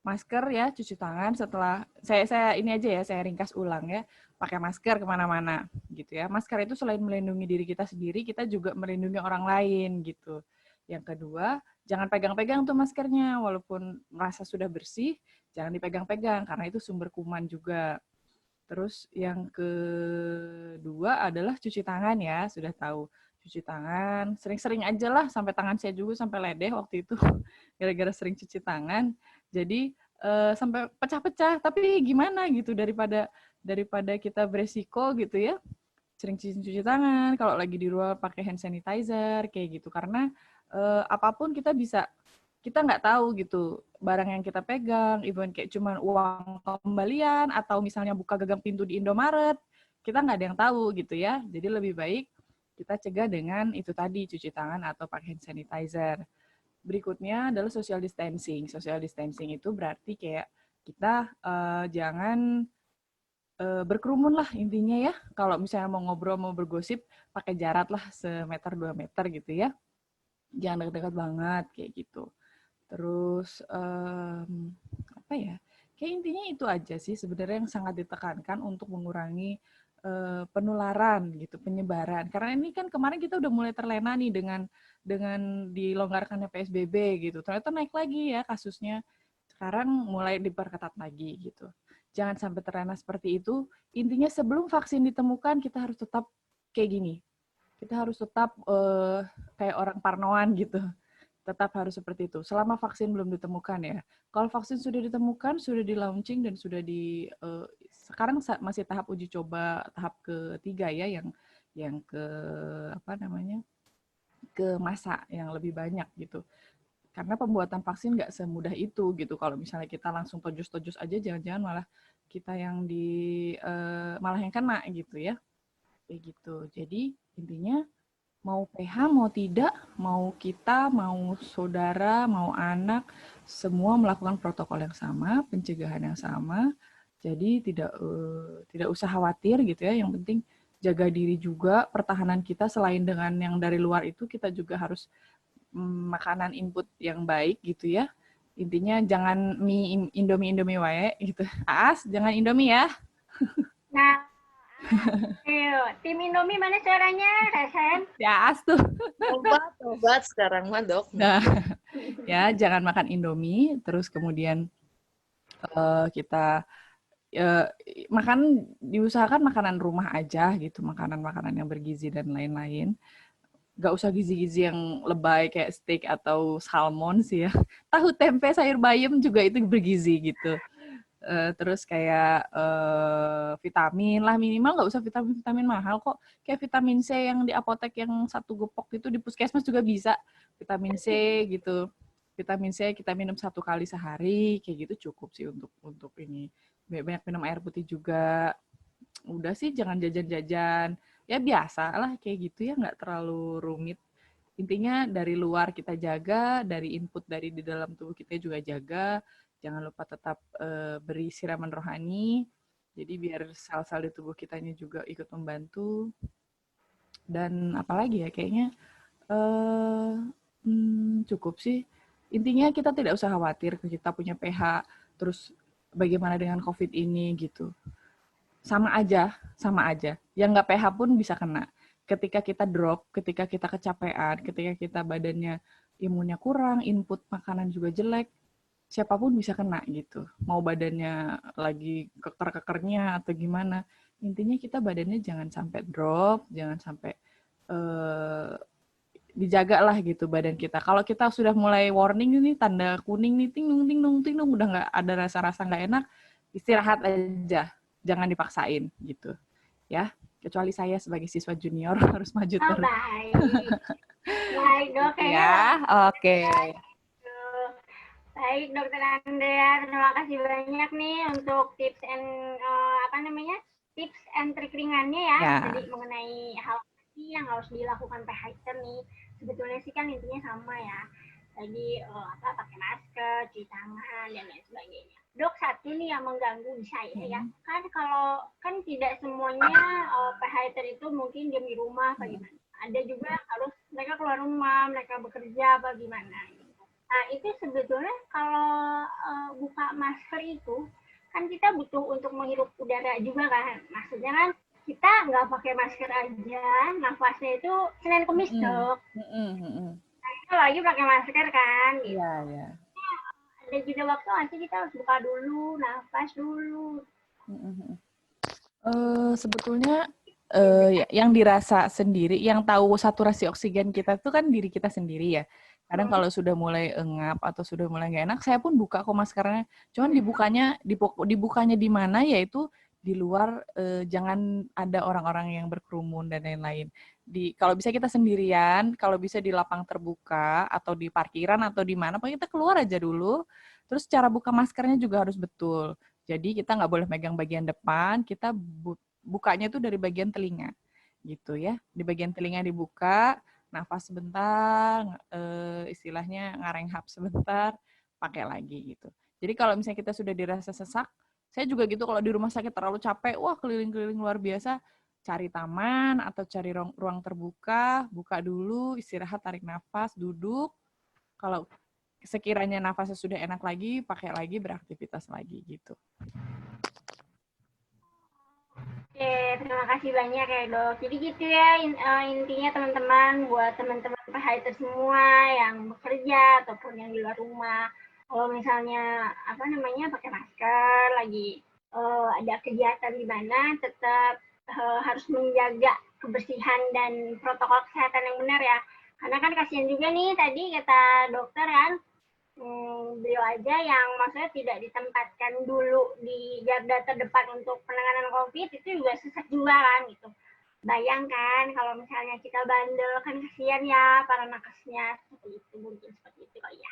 S5: masker ya, cuci tangan setelah saya ini aja ya, saya ringkas ulang ya, pakai masker kemana-mana gitu ya. Masker itu selain melindungi diri kita sendiri, kita juga melindungi orang lain gitu. Yang kedua, jangan pegang-pegang tuh maskernya, walaupun merasa sudah bersih, jangan dipegang-pegang karena itu sumber kuman juga. Terus yang kedua adalah cuci tangan ya, sudah tahu cuci tangan, sering-sering aja lah, sampai tangan saya juga sampai ledeh waktu itu, gara-gara sering cuci tangan. Jadi sampai pecah-pecah, tapi gimana gitu, daripada kita beresiko gitu ya, sering cuci tangan, kalau lagi di luar pakai hand sanitizer, kayak gitu. Karena apapun kita nggak tahu gitu, barang yang kita pegang, even kayak cuman uang kembalian, atau misalnya buka gagang pintu di Indomaret, kita nggak ada yang tahu gitu ya. Jadi lebih baik kita cegah dengan itu tadi, cuci tangan atau pakai hand sanitizer. Berikutnya adalah social distancing. Social distancing itu berarti kayak kita jangan berkerumun lah intinya ya. Kalau misalnya mau ngobrol, mau bergosip, pakai jarak lah semeter 2 meter gitu ya. Jangan dekat-dekat banget kayak gitu. Terus apa ya? Kayak intinya itu aja sih sebenarnya yang sangat ditekankan untuk mengurangi penularan gitu, penyebaran. Karena ini kan kemarin kita udah mulai terlena nih dengan dilonggarkannya PSBB gitu. Ternyata naik lagi ya kasusnya. Sekarang mulai diperketat lagi gitu. Jangan sampai terlena seperti itu. Intinya sebelum vaksin ditemukan kita harus tetap kayak gini. Kita harus tetap kayak orang parnoan gitu. Tetap harus seperti itu. Selama vaksin belum ditemukan ya. Kalau vaksin sudah ditemukan, sudah di launching dan sudah sekarang masih tahap uji coba tahap ketiga ya, yang ke apa namanya, ke masa yang lebih banyak gitu. Karena pembuatan vaksin nggak semudah itu gitu. Kalau misalnya kita langsung tojos-tojos aja, jangan-jangan malah kita yang malah yang kena gitu ya. Kayak gitu. Jadi intinya mau PH, mau tidak, mau kita, mau saudara, mau anak, semua melakukan protokol yang sama, pencegahan yang sama. Jadi tidak usah khawatir gitu ya. Yang penting jaga diri juga, pertahanan kita selain dengan yang dari luar itu, kita juga harus makanan input yang baik gitu ya. Intinya jangan Indomie wae gitu. Aas, jangan Indomie ya.
S1: Nah, ayo, tim Indomie mana suaranya, Resen?
S5: Ya Aas tuh.
S7: Obat sekarang mah dok.
S5: Nah, ya jangan makan Indomie, terus kemudian kita diusahakan makanan rumah aja gitu, makanan-makanan yang bergizi dan lain-lain. Gak usah gizi-gizi yang lebay kayak steak atau salmon sih ya. Tahu tempe sayur bayam juga itu bergizi gitu. Terus kayak vitamin lah, minimal nggak usah vitamin mahal kok. Kayak vitamin C yang di apotek yang 1 gepok itu di puskesmas juga bisa. Vitamin C gitu. Vitamin C kita minum 1 kali sehari, kayak gitu cukup sih untuk ini. Banyak minum air putih juga. Udah sih jangan jajan-jajan. Ya biasa lah kayak gitu ya, nggak terlalu rumit. Intinya dari luar kita jaga, dari input dari di dalam tubuh kita juga jaga. Jangan lupa tetap beri siraman rohani. Jadi biar sel-sel di tubuh kitanya juga ikut membantu. Dan apalagi ya kayaknya cukup sih. Intinya kita tidak usah khawatir kita punya pH. Terus bagaimana dengan COVID ini gitu. Sama aja. Yang nggak PH pun bisa kena. Ketika kita drop, ketika kita kecapean, ketika kita badannya imunnya kurang, input makanan juga jelek, siapapun bisa kena gitu. Mau badannya lagi keker-kekernya atau gimana. Intinya kita badannya jangan sampai drop, jangan sampai dijaga lah gitu badan kita. Kalau kita sudah mulai warning ini, tanda kuning nih, ting-nung, udah nggak ada rasa-rasa nggak enak, istirahat aja. Jangan dipaksain gitu. Ya, kecuali saya sebagai siswa junior harus maju
S1: Oh,
S5: terus.
S1: baik. Baik, dok.
S5: Ya, oke.
S1: Baik, Dokter Andrea. Terima kasih banyak nih untuk tips and trik ringannya ya.
S5: Ya.
S1: Jadi mengenai hal yang harus dilakukan PHiter nih. Sebetulnya sih kan intinya sama ya. Tadi pakai masker, cuci tangan dan lain sebagainya. Dok, satu nih yang mengganggu di saya ya. Kan kalau kan tidak semuanya PHiter itu mungkin diam di rumah apa gimana. Ada juga harus mereka keluar rumah, mereka bekerja apa gimana. Nah, itu sebetulnya kalau buka masker itu kan kita butuh untuk menghirup udara juga kan. Maksudnya kan kita nggak pakai masker aja, nafasnya itu Senin Kemis, Dok. Nah, itu lagi pakai masker kan. Gitu.
S5: Iya.
S1: Ada juga waktu nanti kita harus buka dulu, nafas dulu.
S5: Sebetulnya yang dirasa sendiri, yang tahu saturasi oksigen kita itu kan diri kita sendiri ya. Kadang kalau sudah mulai engap atau sudah mulai nggak enak, saya pun buka kok maskernya. Cuman dibukanya di mana, yaitu di luar, jangan ada orang-orang yang berkerumun dan lain-lain. Kalau bisa kita sendirian, kalau bisa di lapang terbuka atau di parkiran atau di mana, pokoknya kita keluar aja dulu. Terus cara buka maskernya juga harus betul. Jadi kita nggak boleh megang bagian depan, kita bukanya itu dari bagian telinga, gitu ya. Di bagian telinga dibuka, nafas sebentar, istilahnya ngarenghap sebentar, pakai lagi gitu. Jadi kalau misalnya kita sudah dirasa sesak, saya juga gitu kalau di rumah sakit terlalu capek, wah keliling-keliling luar biasa, cari taman atau cari ruang terbuka, buka dulu, istirahat, tarik nafas, duduk. Kalau sekiranya nafasnya sudah enak lagi, pakai lagi, beraktivitas lagi gitu.
S1: Oke, terima kasih banyak ya dok. Jadi gitu ya intinya teman-teman, buat teman-teman PHITer semua yang bekerja ataupun yang di luar rumah, kalau misalnya pakai masker, lagi ada kegiatan di mana, tetap harus menjaga kebersihan dan protokol kesehatan yang benar ya. Karena kan kasihan juga nih tadi kata dokter kan, beliau aja yang maksudnya tidak ditempatkan dulu di garda terdepan untuk penanganan COVID, itu juga susah juga kan gitu. Bayangkan kalau misalnya kita bandel, kan kasihan ya para nakesnya, seperti itu, mungkin seperti itu kali ya.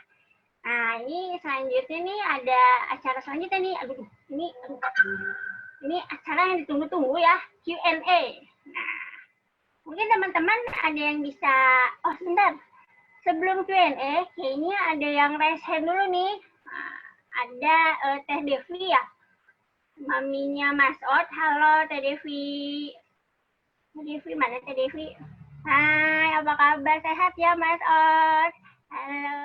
S1: Nah ini selanjutnya nih ada acara selanjutnya nih, ini acara yang ditunggu-tunggu ya, Q&A. Nah mungkin teman-teman ada yang bisa, oh sebentar, sebelum Q&A, kayaknya ada yang raise hand dulu nih. Nah, ada Teh Devi ya, maminya Mas Ot. Halo Teh Devi. Teh Devi, mana Teh Devi? Hai, apa kabar? Sehat ya Mas Ot? Halo.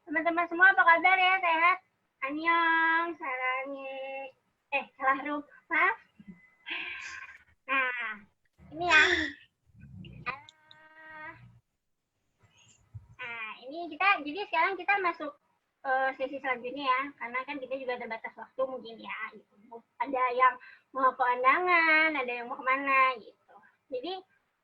S1: Teman-teman semua apa kabar ya? Sehat? Annyeong, sarangnya. Salah huruf, maaf. Nah, ini ya. Nah, ini jadi sekarang kita masuk sesi selanjutnya ya, karena kan kita juga ada batas waktu mungkin ya. Gitu. Ada yang mau ke undangan, ada yang mau kemana gitu. Jadi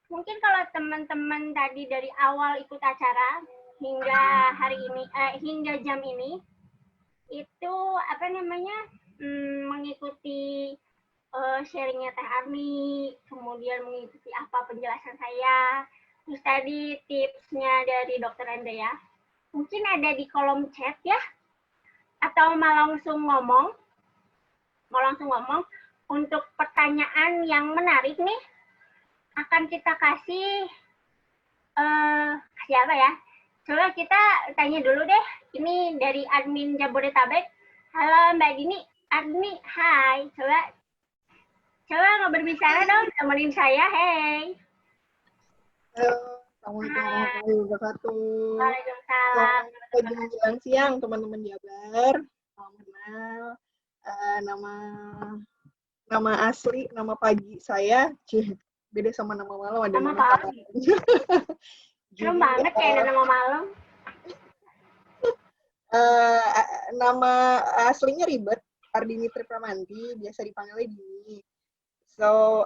S1: mungkin kalau teman-teman tadi dari awal ikut acara hingga hari ini, hingga jam ini, itu mengikuti sharingnya Teh Arni, kemudian mengikuti apa penjelasan saya. Terus tadi tipsnya dari Dr. Andrea, mungkin ada di kolom chat ya, atau mau langsung ngomong untuk pertanyaan yang menarik nih, akan kita kasih apa ya? Coba kita tanya dulu deh, ini dari admin Jabodetabek. Halo Mbak Dini, admin, hai, coba ngobrol bicara dong, temenin saya, hey.
S8: Halo, Assalamualaikum warahmatullahi wabarakatuh.
S1: Waalaikumsalam.
S8: Selamat pagi menjelang siang, teman-teman Jabar. Salam kenal. Nama asli, nama pagi saya, beda sama nama malam, ada
S1: Nama
S8: nama
S1: pagi. Serem banget kayak nama malam.
S8: Nama aslinya ribet, Ardini Tripramanti, biasa dipanggilnya Dini. So,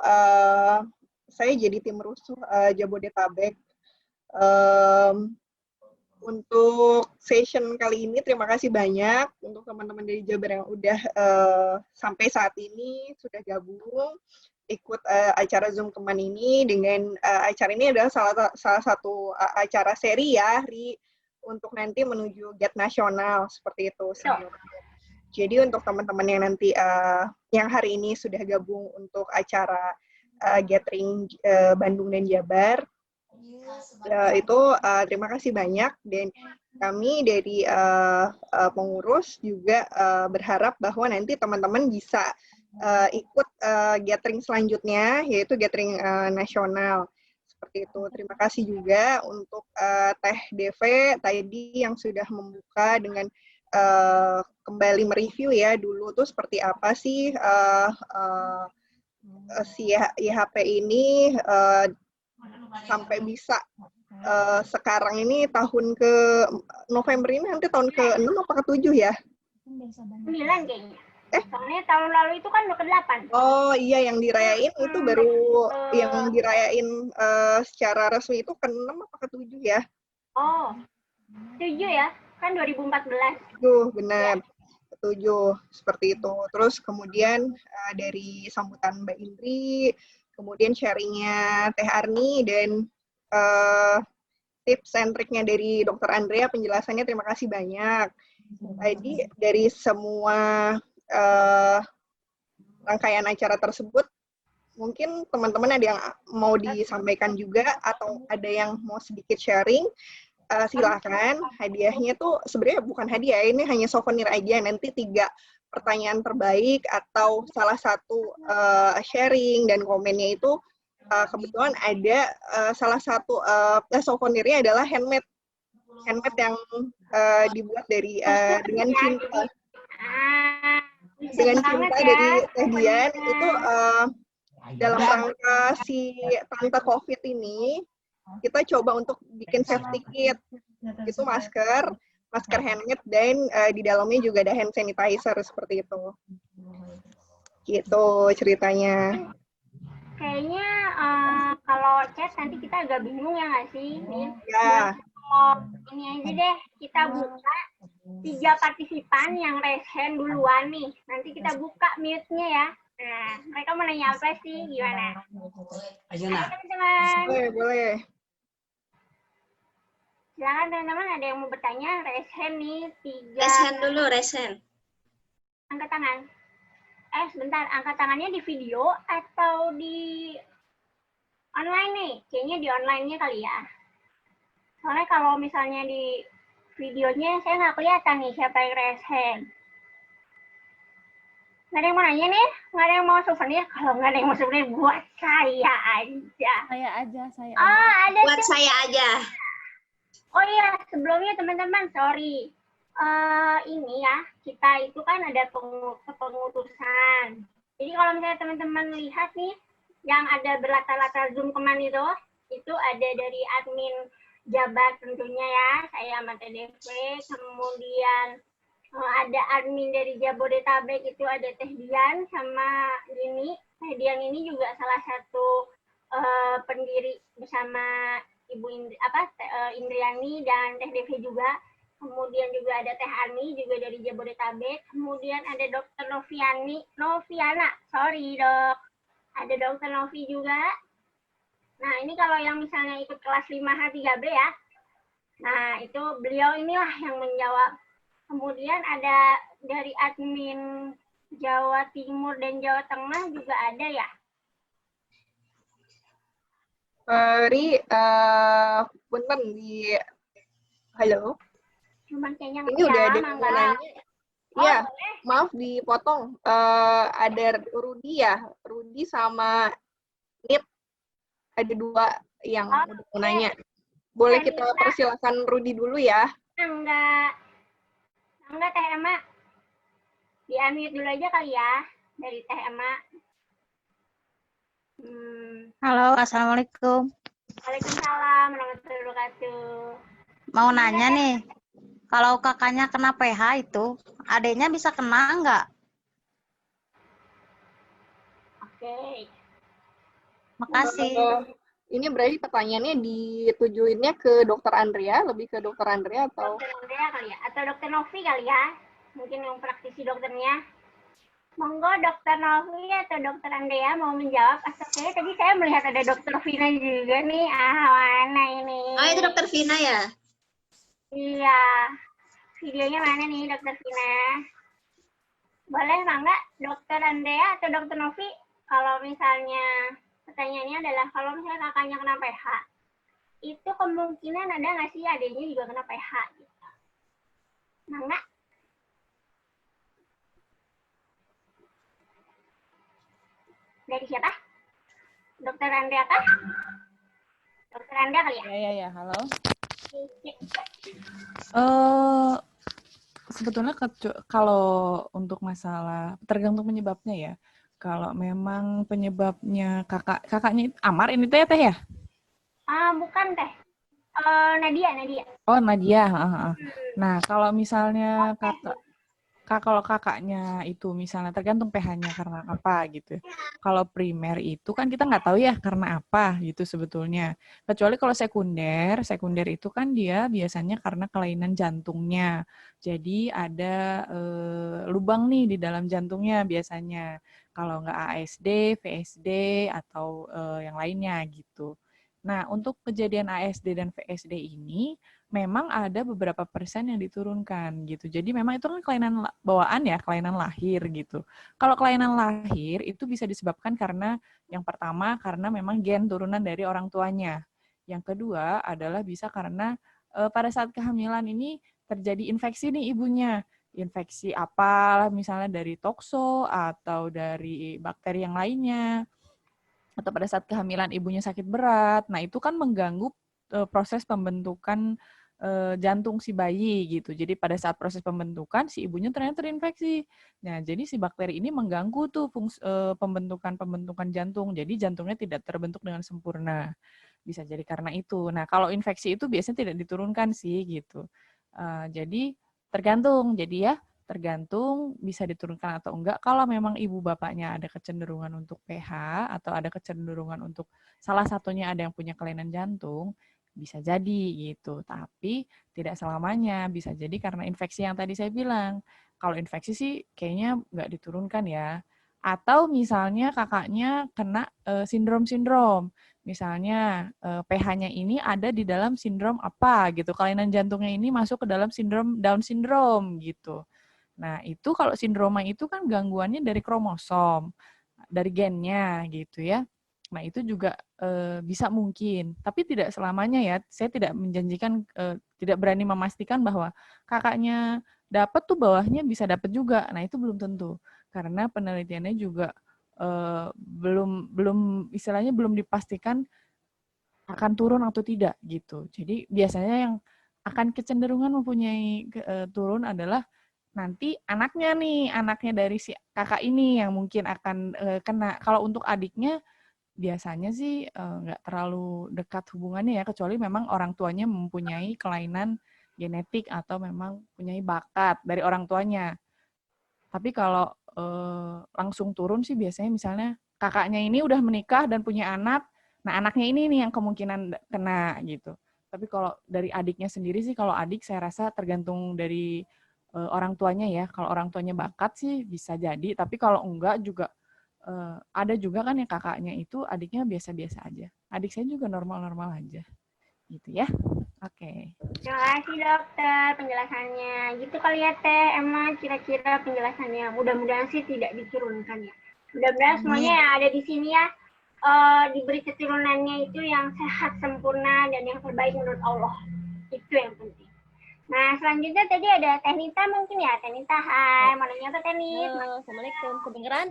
S8: saya jadi tim rusuh Jabodetabek. Untuk session kali ini terima kasih banyak untuk teman-teman dari Jabar yang udah sampai saat ini sudah gabung ikut acara Zoom Keman ini. Dengan acara ini adalah salah satu acara seri ya, untuk nanti menuju GAT nasional seperti itu. Jadi untuk teman-teman yang nanti yang hari ini sudah gabung untuk acara gathering Bandung dan Jabar, itu terima kasih banyak, dan kami dari pengurus juga berharap bahwa nanti teman-teman bisa ikut gathering selanjutnya, yaitu gathering nasional seperti itu. Terima kasih juga untuk Teh DV tadi yang sudah membuka dengan kembali mereview ya dulu tuh seperti apa sih si IHP ini sampai bisa sekarang ini tahun ke November ini nanti tahun ke-6 apa ke-7 ya?
S1: 9 kayaknya. Soalnya tahun lalu itu kan udah ke-8.
S8: Oh iya, yang dirayain itu baru yang dirayain secara resmi itu ke-6 apa ke-7 ya?
S1: Oh, 7 ya? Kan 2014.
S8: Tuh, benar. Ke-7, seperti itu. Terus kemudian dari sambutan Mbak Indri, kemudian sharingnya Teh Arni, dan tips and triknya dari Dr. Andrea, penjelasannya terima kasih banyak. Tadi dari semua rangkaian acara tersebut, mungkin teman-teman ada yang mau disampaikan juga, atau ada yang mau sedikit sharing, silakan. Hadiahnya tuh sebenarnya bukan hadiah, ini hanya souvenir aja. Nanti 3 pertanyaan terbaik atau salah satu sharing dan komennya itu kebetulan ada salah satu souvenirnya adalah handmade yang dibuat dari dengan cinta dari Teh Dian. Itu dalam rangka si tante COVID ini, kita coba untuk bikin safety kit. Itu masker handmade, dan di dalamnya juga ada hand sanitizer seperti itu. Gitu ceritanya.
S1: Kayaknya kalau chat nanti kita agak bingung ya nggak sih, Min?
S8: Ya.
S1: Oh, ini aja deh, kita buka 3 partisipan yang raise hand duluan nih. Nanti kita buka mute-nya ya. Nah, mereka mau nanya apa sih? Gimana? Ayo teman-teman.
S8: Boleh.
S1: Silakan teman-teman, ada yang mau bertanya, raise hand nih. 3.
S6: Raise hand dulu, raise hand.
S1: Angkat tangan. Sebentar, angkat tangannya di video atau di online nih? Kayaknya di online-nya kali ya. Soalnya kalau misalnya di videonya saya nggak kelihatan nih siapa yang raise hand. Nggak ada yang mau nanya nih? Nggak ada yang mau souvenir? Kalau nggak ada yang mau souvenir, buat saya aja.
S4: Saya aja.
S1: Oh, ada
S6: Buat
S1: tuh.
S6: saya aja.
S1: Oh iya, sebelumnya teman-teman, sorry. Ini ya, kita itu kan ada pengutusan. Jadi kalau misalnya teman-teman lihat nih, yang ada berlatar-latar Zoom kemarin itu ada dari admin Jabar tentunya ya, saya sama TDV, kemudian ada admin dari Jabodetabek itu ada Teh Dian sama Dini. Teh Dian ini juga salah satu pendiri bersama Ibu Indriani dan Teh Devi juga. Kemudian juga ada Teh Ani juga dari Jabodetabek. Kemudian ada Dr. Noviana, sorry dok. Ada Dr. Novi juga. Nah, ini kalau yang misalnya ikut kelas 5H3B ya. Nah, itu beliau inilah yang menjawab. Kemudian ada dari admin Jawa Timur dan Jawa Tengah juga ada ya.
S8: Punten di halo.
S1: Cuman kayaknya
S8: Ini udah ada yang
S1: Mangga.
S8: mau nanya.
S1: Oh,
S8: Iya,
S1: boleh.
S8: maaf dipotong. Ada Rudi ya, Rudi sama Nit. Ada 2 yang udah mau nanya. Boleh kita persilakan Rudi dulu ya.
S1: Enggak Teh Emma. Di-unmute dulu aja kali ya dari Teh Emma.
S9: Halo, Assalamualaikum.
S1: Waalaikumsalam warahmatullahi wabarakatuh.
S9: Mau nanya nih, kalau kakaknya kena PH itu, adiknya bisa kena nggak?
S1: Oke.
S9: Makasih.
S8: Ini berarti pertanyaannya ditujuinnya ke Dokter Andrea, lebih ke Dokter Andrea atau?
S1: Dokter Andrea kali ya, atau Dokter Novi kali ya, mungkin yang praktisi dokternya. Monggo Dokter Novi atau Dokter Andrea mau menjawab. Oke, tadi saya melihat ada Dokter Vina juga nih. Mana ini?
S6: Oh, itu Dokter Vina ya?
S1: Iya. Videonya mana nih Dokter Vina? Boleh nggak Dokter Andrea atau Dokter Novi? Kalau misalnya pertanyaannya adalah kalau misalnya kakaknya kena PH, itu kemungkinan ada nggak sih adiknya juga kena PH? Gitu. Nah, nggak? Dari siapa? Dokter Andrea kah? Dokter Andrea kali ya?
S5: Ya, halo.
S1: Oke.
S5: Sebetulnya kalau untuk masalah tergantung penyebabnya ya. Kalau memang penyebabnya kakaknya Amar ini teh ya?
S1: Bukan teh. Nadia.
S5: Oh, Nadia. Nah, kalau misalnya kalau kakaknya itu misalnya tergantung pH-nya karena apa gitu. Kalau primer itu kan kita nggak tahu ya karena apa gitu sebetulnya. Kecuali kalau sekunder itu kan dia biasanya karena kelainan jantungnya. Jadi ada lubang nih di dalam jantungnya biasanya. Kalau nggak ASD, VSD atau yang lainnya gitu. Nah, untuk kejadian ASD dan VSD ini memang ada beberapa persen yang diturunkan gitu. Jadi memang itu kan kelainan bawaan ya, kelainan lahir gitu. Kalau kelainan lahir itu bisa disebabkan karena yang pertama karena memang gen turunan dari orang tuanya. Yang kedua adalah bisa karena pada saat kehamilan ini terjadi infeksi nih ibunya. Infeksi apa misalnya dari tokso atau dari bakteri yang lainnya. Atau pada saat kehamilan ibunya sakit berat. Nah, itu kan mengganggu proses pembentukan jantung si bayi gitu. Jadi pada saat proses pembentukan si ibunya ternyata terinfeksi. Nah, jadi si bakteri ini mengganggu tuh pembentukan jantung. Jadi jantungnya tidak terbentuk dengan sempurna. Bisa jadi karena itu. Nah, kalau infeksi itu biasanya tidak diturunkan sih gitu. Jadi tergantung. Jadi ya tergantung bisa diturunkan atau enggak. Kalau memang ibu bapaknya ada kecenderungan untuk PH atau ada kecenderungan untuk salah satunya ada yang punya kelainan jantung, bisa jadi gitu. Tapi tidak selamanya. Bisa jadi karena infeksi yang tadi saya bilang. Kalau infeksi sih kayaknya nggak diturunkan ya. Atau misalnya kakaknya kena sindrom-sindrom. Misalnya pH-nya ini ada di dalam sindrom apa gitu. Kelainan jantungnya ini masuk ke dalam sindrom Down syndrome gitu. Nah, itu kalau sindroma itu kan gangguannya dari kromosom, dari gennya gitu ya. Nah, itu juga bisa mungkin, tapi tidak selamanya ya. Saya tidak menjanjikan, tidak berani memastikan bahwa kakaknya dapat tuh bawahnya bisa dapat juga. Nah, itu belum tentu. Karena penelitiannya juga belum istilahnya belum dipastikan akan turun atau tidak gitu. Jadi biasanya yang akan kecenderungan mempunyai turun adalah nanti anaknya dari si kakak ini yang mungkin akan kena. Kalau untuk adiknya biasanya sih nggak terlalu dekat hubungannya ya, kecuali memang orang tuanya mempunyai kelainan genetik atau memang punya bakat dari orang tuanya. Tapi kalau langsung turun sih biasanya misalnya kakaknya ini udah menikah dan punya anak, nah anaknya ini nih yang kemungkinan kena gitu. Tapi kalau dari adiknya sendiri sih, kalau adik saya rasa tergantung dari orang tuanya ya. Kalau orang tuanya bakat sih bisa jadi, tapi kalau enggak juga ada juga kan yang kakaknya itu adiknya biasa-biasa aja. Adik saya juga normal-normal aja. Gitu ya. Oke.
S1: Terima kasih dokter penjelasannya. Gitu kali ya Teh, emang kira-kira penjelasannya. Mudah-mudahan sih tidak diturunkan ya. Mudah-mudahan semuanya yang ada di sini ya diberi keturunannya itu yang sehat, sempurna, dan yang terbaik menurut Allah. Itu yang penting. Nah, selanjutnya tadi ada Teh Nita mungkin ya. Teh Nita, hai. Mau nanya apa Teh Nita?
S10: Halo, Assalamualaikum. Kedengeran?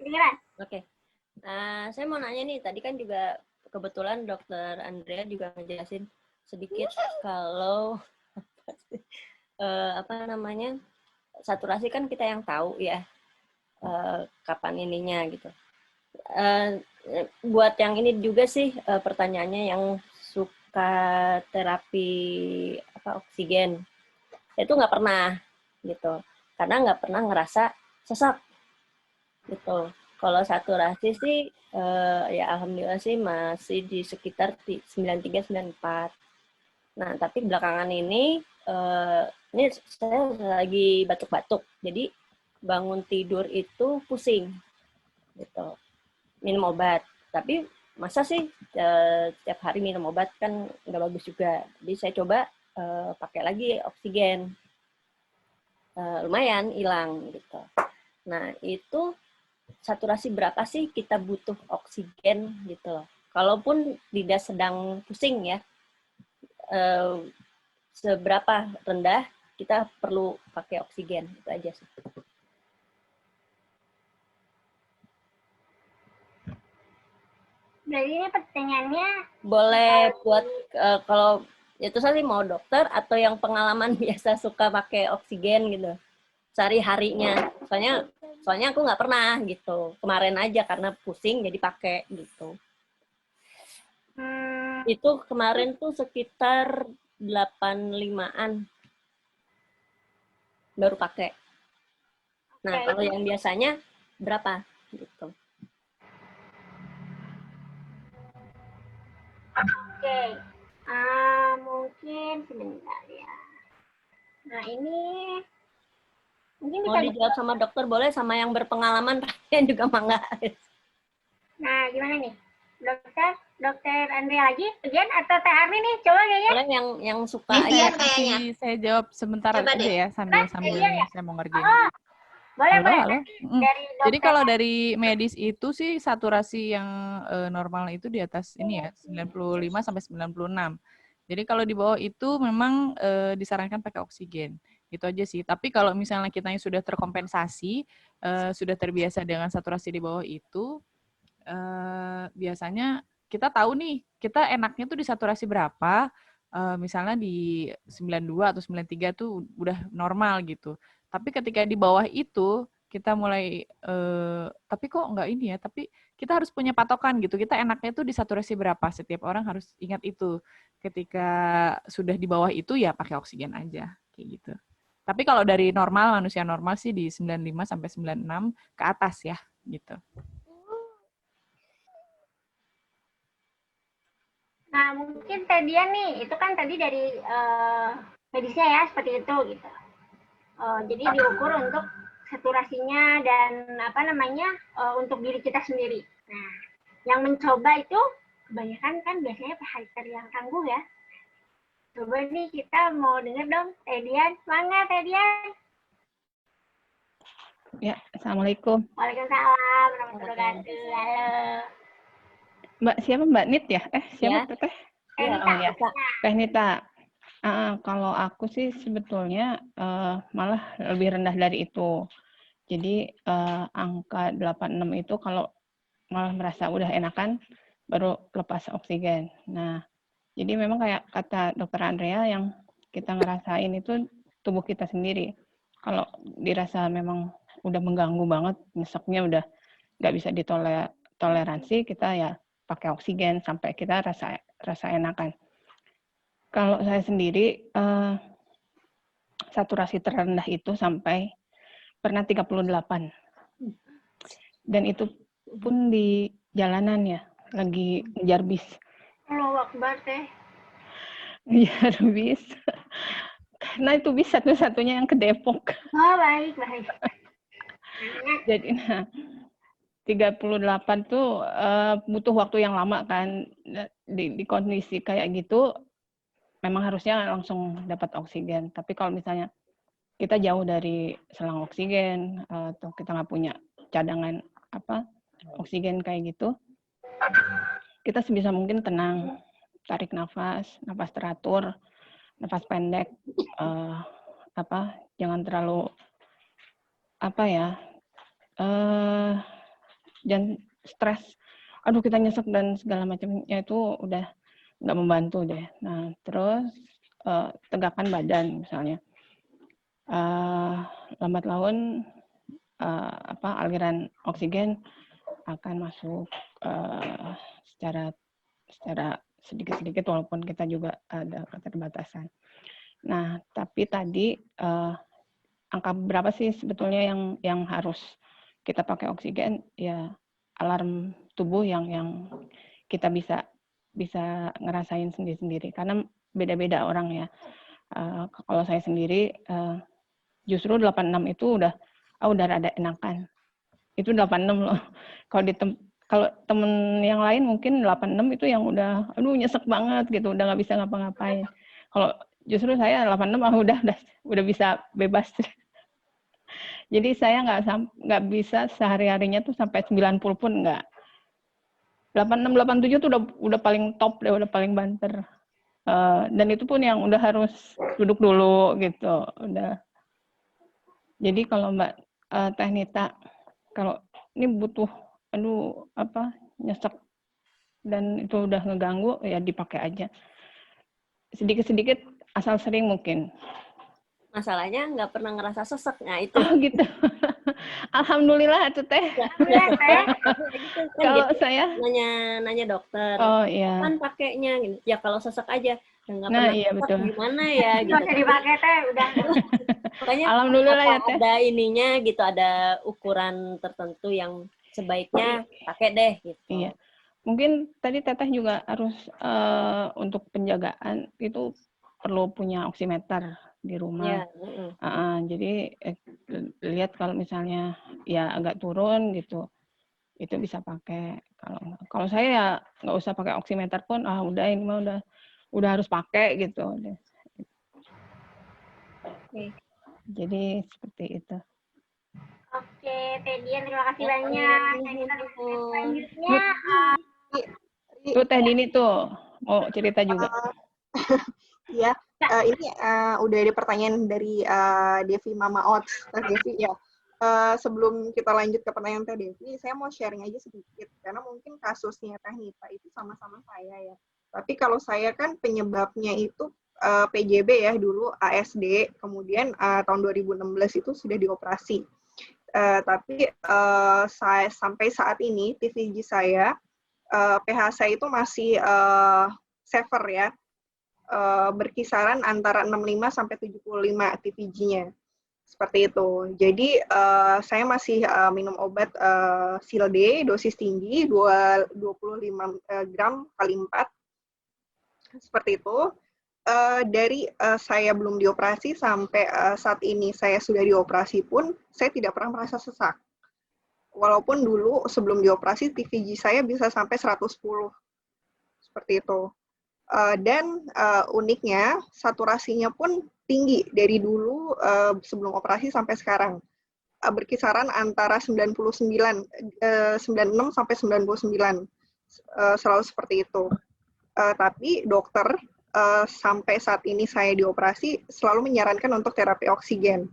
S1: Kedengeran?
S10: Oke. Nah, saya mau nanya nih, tadi kan juga kebetulan Dokter Andrea juga ngejelasin sedikit kalau apa namanya, saturasi kan kita yang tahu ya kapan ininya gitu. Buat yang ini juga sih pertanyaannya yang suka terapi oksigen, itu nggak pernah gitu, karena nggak pernah ngerasa sesak gitu. Kalau saturasi sih ya alhamdulillah sih masih di sekitar 93-94. Nah, tapi belakangan ini saya lagi batuk-batuk. Jadi bangun tidur itu pusing gitu. Minum obat. Tapi masa sih setiap hari minum obat kan nggak bagus juga. Jadi saya coba pakai lagi oksigen. Lumayan hilang gitu. Nah, itu saturasi berapa sih kita butuh oksigen gitu loh. Kalaupun tidak sedang pusing ya, seberapa rendah kita perlu pakai oksigen, itu aja sih.
S1: Jadi ini pertanyaannya
S10: boleh buat kalau itu sih mau dokter atau yang pengalaman biasa suka pakai oksigen gitu sehari-harinya. Soalnya aku nggak pernah gitu. Kemarin aja karena pusing jadi pakai gitu. Itu kemarin tuh sekitar 85-an baru pakai. Nah, kalau yang biasanya berapa gitu.
S1: Oke. Mungkin sebentar ya. Nah, ini mungkin
S10: mau dijawab sama dokter boleh, sama yang berpengalaman yang juga mangga.
S1: Nah, gimana nih? Dokter Andrea lagi again atau Teh Arni nih? Coba kayaknya.
S10: Boleh yang suka
S2: Gantian
S10: aja.
S2: kayaknya.
S5: Saya jawab sebentar
S2: Coba
S5: aja
S2: deh.
S5: ya sambil saya mau ngerjain.
S1: Boleh,
S5: Halo,
S1: boleh.
S5: halo.
S1: Dari
S5: Jadi kalau dari medis itu sih saturasi yang normal itu di atas ini ya 95 sampai 96. Jadi kalau di bawah itu memang disarankan pakai oksigen. Itu aja sih. Tapi kalau misalnya kita yang sudah terkompensasi, sudah terbiasa dengan saturasi di bawah itu, biasanya kita tahu nih, kita enaknya tuh di saturasi berapa, misalnya di 92 atau 93 tuh udah normal gitu. Tapi ketika di bawah itu kita mulai tapi kok nggak ini ya, tapi kita harus punya patokan gitu. Kita enaknya tuh di saturasi berapa? Setiap orang harus ingat itu. Ketika sudah di bawah itu ya pakai oksigen aja kayak gitu. Tapi kalau dari normal, manusia normal sih di 95 sampai 96 ke atas ya gitu.
S1: Nah, mungkin Teh Dian nih, itu kan tadi dari medisnya ya, seperti itu gitu. Jadi diukur untuk saturasinya dan untuk diri kita sendiri. Nah, yang mencoba itu kebanyakan kan biasanya hiker yang tangguh ya. Coba nih kita mau denger dong, Teh Dian. Semangat, Teh Dian.
S11: Ya, Assalamualaikum.
S1: Waalaikumsalam warahmatullahi wabarakatuh. Halo.
S11: Mbak, siapa Mbak Nit ya? Siapa
S10: Ya.
S11: Teteh?
S10: Iya,
S11: Oh ya,
S10: Kak.
S11: Teh Nita. Kalau aku sih sebetulnya malah lebih rendah dari itu. Jadi angka 86 itu kalau malah merasa udah enakan, baru lepas oksigen. Nah, jadi memang kayak kata Dokter Andrea yang kita ngerasain itu tubuh kita sendiri. Kalau dirasa memang udah mengganggu banget, nyeseknya udah nggak bisa ditoleransi, kita ya pakai oksigen sampai kita rasa enakan. Kalau saya sendiri saturasi terendah itu sampai pernah 38. Dan itu pun di jalanan ya, lagi ngejar bis.
S1: Allahu Akbar, Teh.
S11: Ngejar bis. Karena itu bis satu-satunya yang ke Depok.
S1: Oh, baik.
S11: Jadi 38 tuh butuh waktu yang lama kan, di kondisi kayak gitu memang harusnya langsung dapat oksigen. Tapi kalau misalnya kita jauh dari selang oksigen atau kita nggak punya cadangan oksigen kayak gitu, kita sebisa mungkin tenang, tarik nafas teratur, nafas pendek, jangan terlalu jangan stres, aduh kita nyesek dan segala macamnya, itu udah nggak membantu deh. Nah, terus tegakkan badan misalnya, lambat laun aliran oksigen akan masuk secara sedikit-sedikit, walaupun kita juga ada keterbatasan. Nah, tapi tadi angka berapa sih sebetulnya yang harus kita pakai oksigen? Ya, alarm tubuh yang kita bisa ngerasain sendiri-sendiri, karena beda-beda orang ya. Kalau saya sendiri justru 86 itu udah rada enakan. Itu 86 loh. Kalau temen yang lain mungkin 86 itu yang udah nyesek banget gitu, udah nggak bisa ngapa-ngapain. Kalau justru saya 86 udah bisa bebas. Jadi saya nggak bisa sehari-harinya tuh sampai 90 pun nggak. 86, 87 tuh udah paling top deh, udah paling banter. Dan itu pun yang udah harus duduk dulu gitu. Udah. Jadi kalau Mbak Teh Nita, kalau ini butuh nyesek dan itu udah ngeganggu, ya dipakai aja. Sedikit-sedikit asal sering mungkin.
S10: Masalahnya nggak pernah ngerasa sesek. Nah, itu.
S11: Oh gitu. Alhamdulillah itu Teh. Kalau saya
S10: nanya dokter.
S11: Oh iya.
S10: Kan pakainya gitu. Ya kalau sesek aja. Nggak
S11: Nah,
S10: pernah
S11: iya,
S10: sesek,
S11: betul.
S10: gimana ya gitu.
S1: Nggak usah dipakai, Teh, udah.
S10: Makanya
S11: Alhamdulillah ya, Teh.
S10: ada ininya gitu, ada ukuran tertentu yang sebaiknya pakai deh gitu.
S11: Iya. Mungkin tadi Teteh juga harus untuk penjagaan itu perlu punya oximeter di rumah.
S10: Ya,
S11: jadi lihat kalau misalnya ya agak turun gitu, itu bisa pakai. Kalau saya ya nggak usah pakai oximeter pun, udah ini mah udah harus pakai gitu.
S10: Oke.
S11: Jadi seperti itu.
S1: Oke, Teh Dian, terima kasih banyak. Selanjutnya,
S11: Tuh Teh Dini tuh mau cerita juga.
S8: Iya, ini udah ada pertanyaan dari Devi Mama Ots. Teh Devi ya. Sebelum kita lanjut ke pertanyaan Teh Devi, saya mau sharing aja sedikit karena mungkin kasusnya Teh Nita itu sama-sama saya ya. Tapi kalau saya kan penyebabnya itu PJB ya dulu, ASD, kemudian tahun 2016 itu sudah dioperasi. Tapi saya sampai saat ini TVG saya, pH saya itu masih safer ya, berkisaran antara 65 sampai 75 TVG-nya. Seperti itu. Jadi saya masih minum obat Silde dosis tinggi 25 gram kali 4. Seperti itu. Dari saya belum dioperasi sampai saat ini saya sudah dioperasi pun saya tidak pernah merasa sesak. Walaupun dulu sebelum dioperasi TVG saya bisa sampai 110. Seperti itu. Dan uniknya saturasinya pun tinggi dari dulu sebelum operasi sampai sekarang. Berkisaran antara 96 sampai 99. Selalu seperti itu. Tapi dokter sampai saat ini saya dioperasi selalu menyarankan untuk terapi oksigen.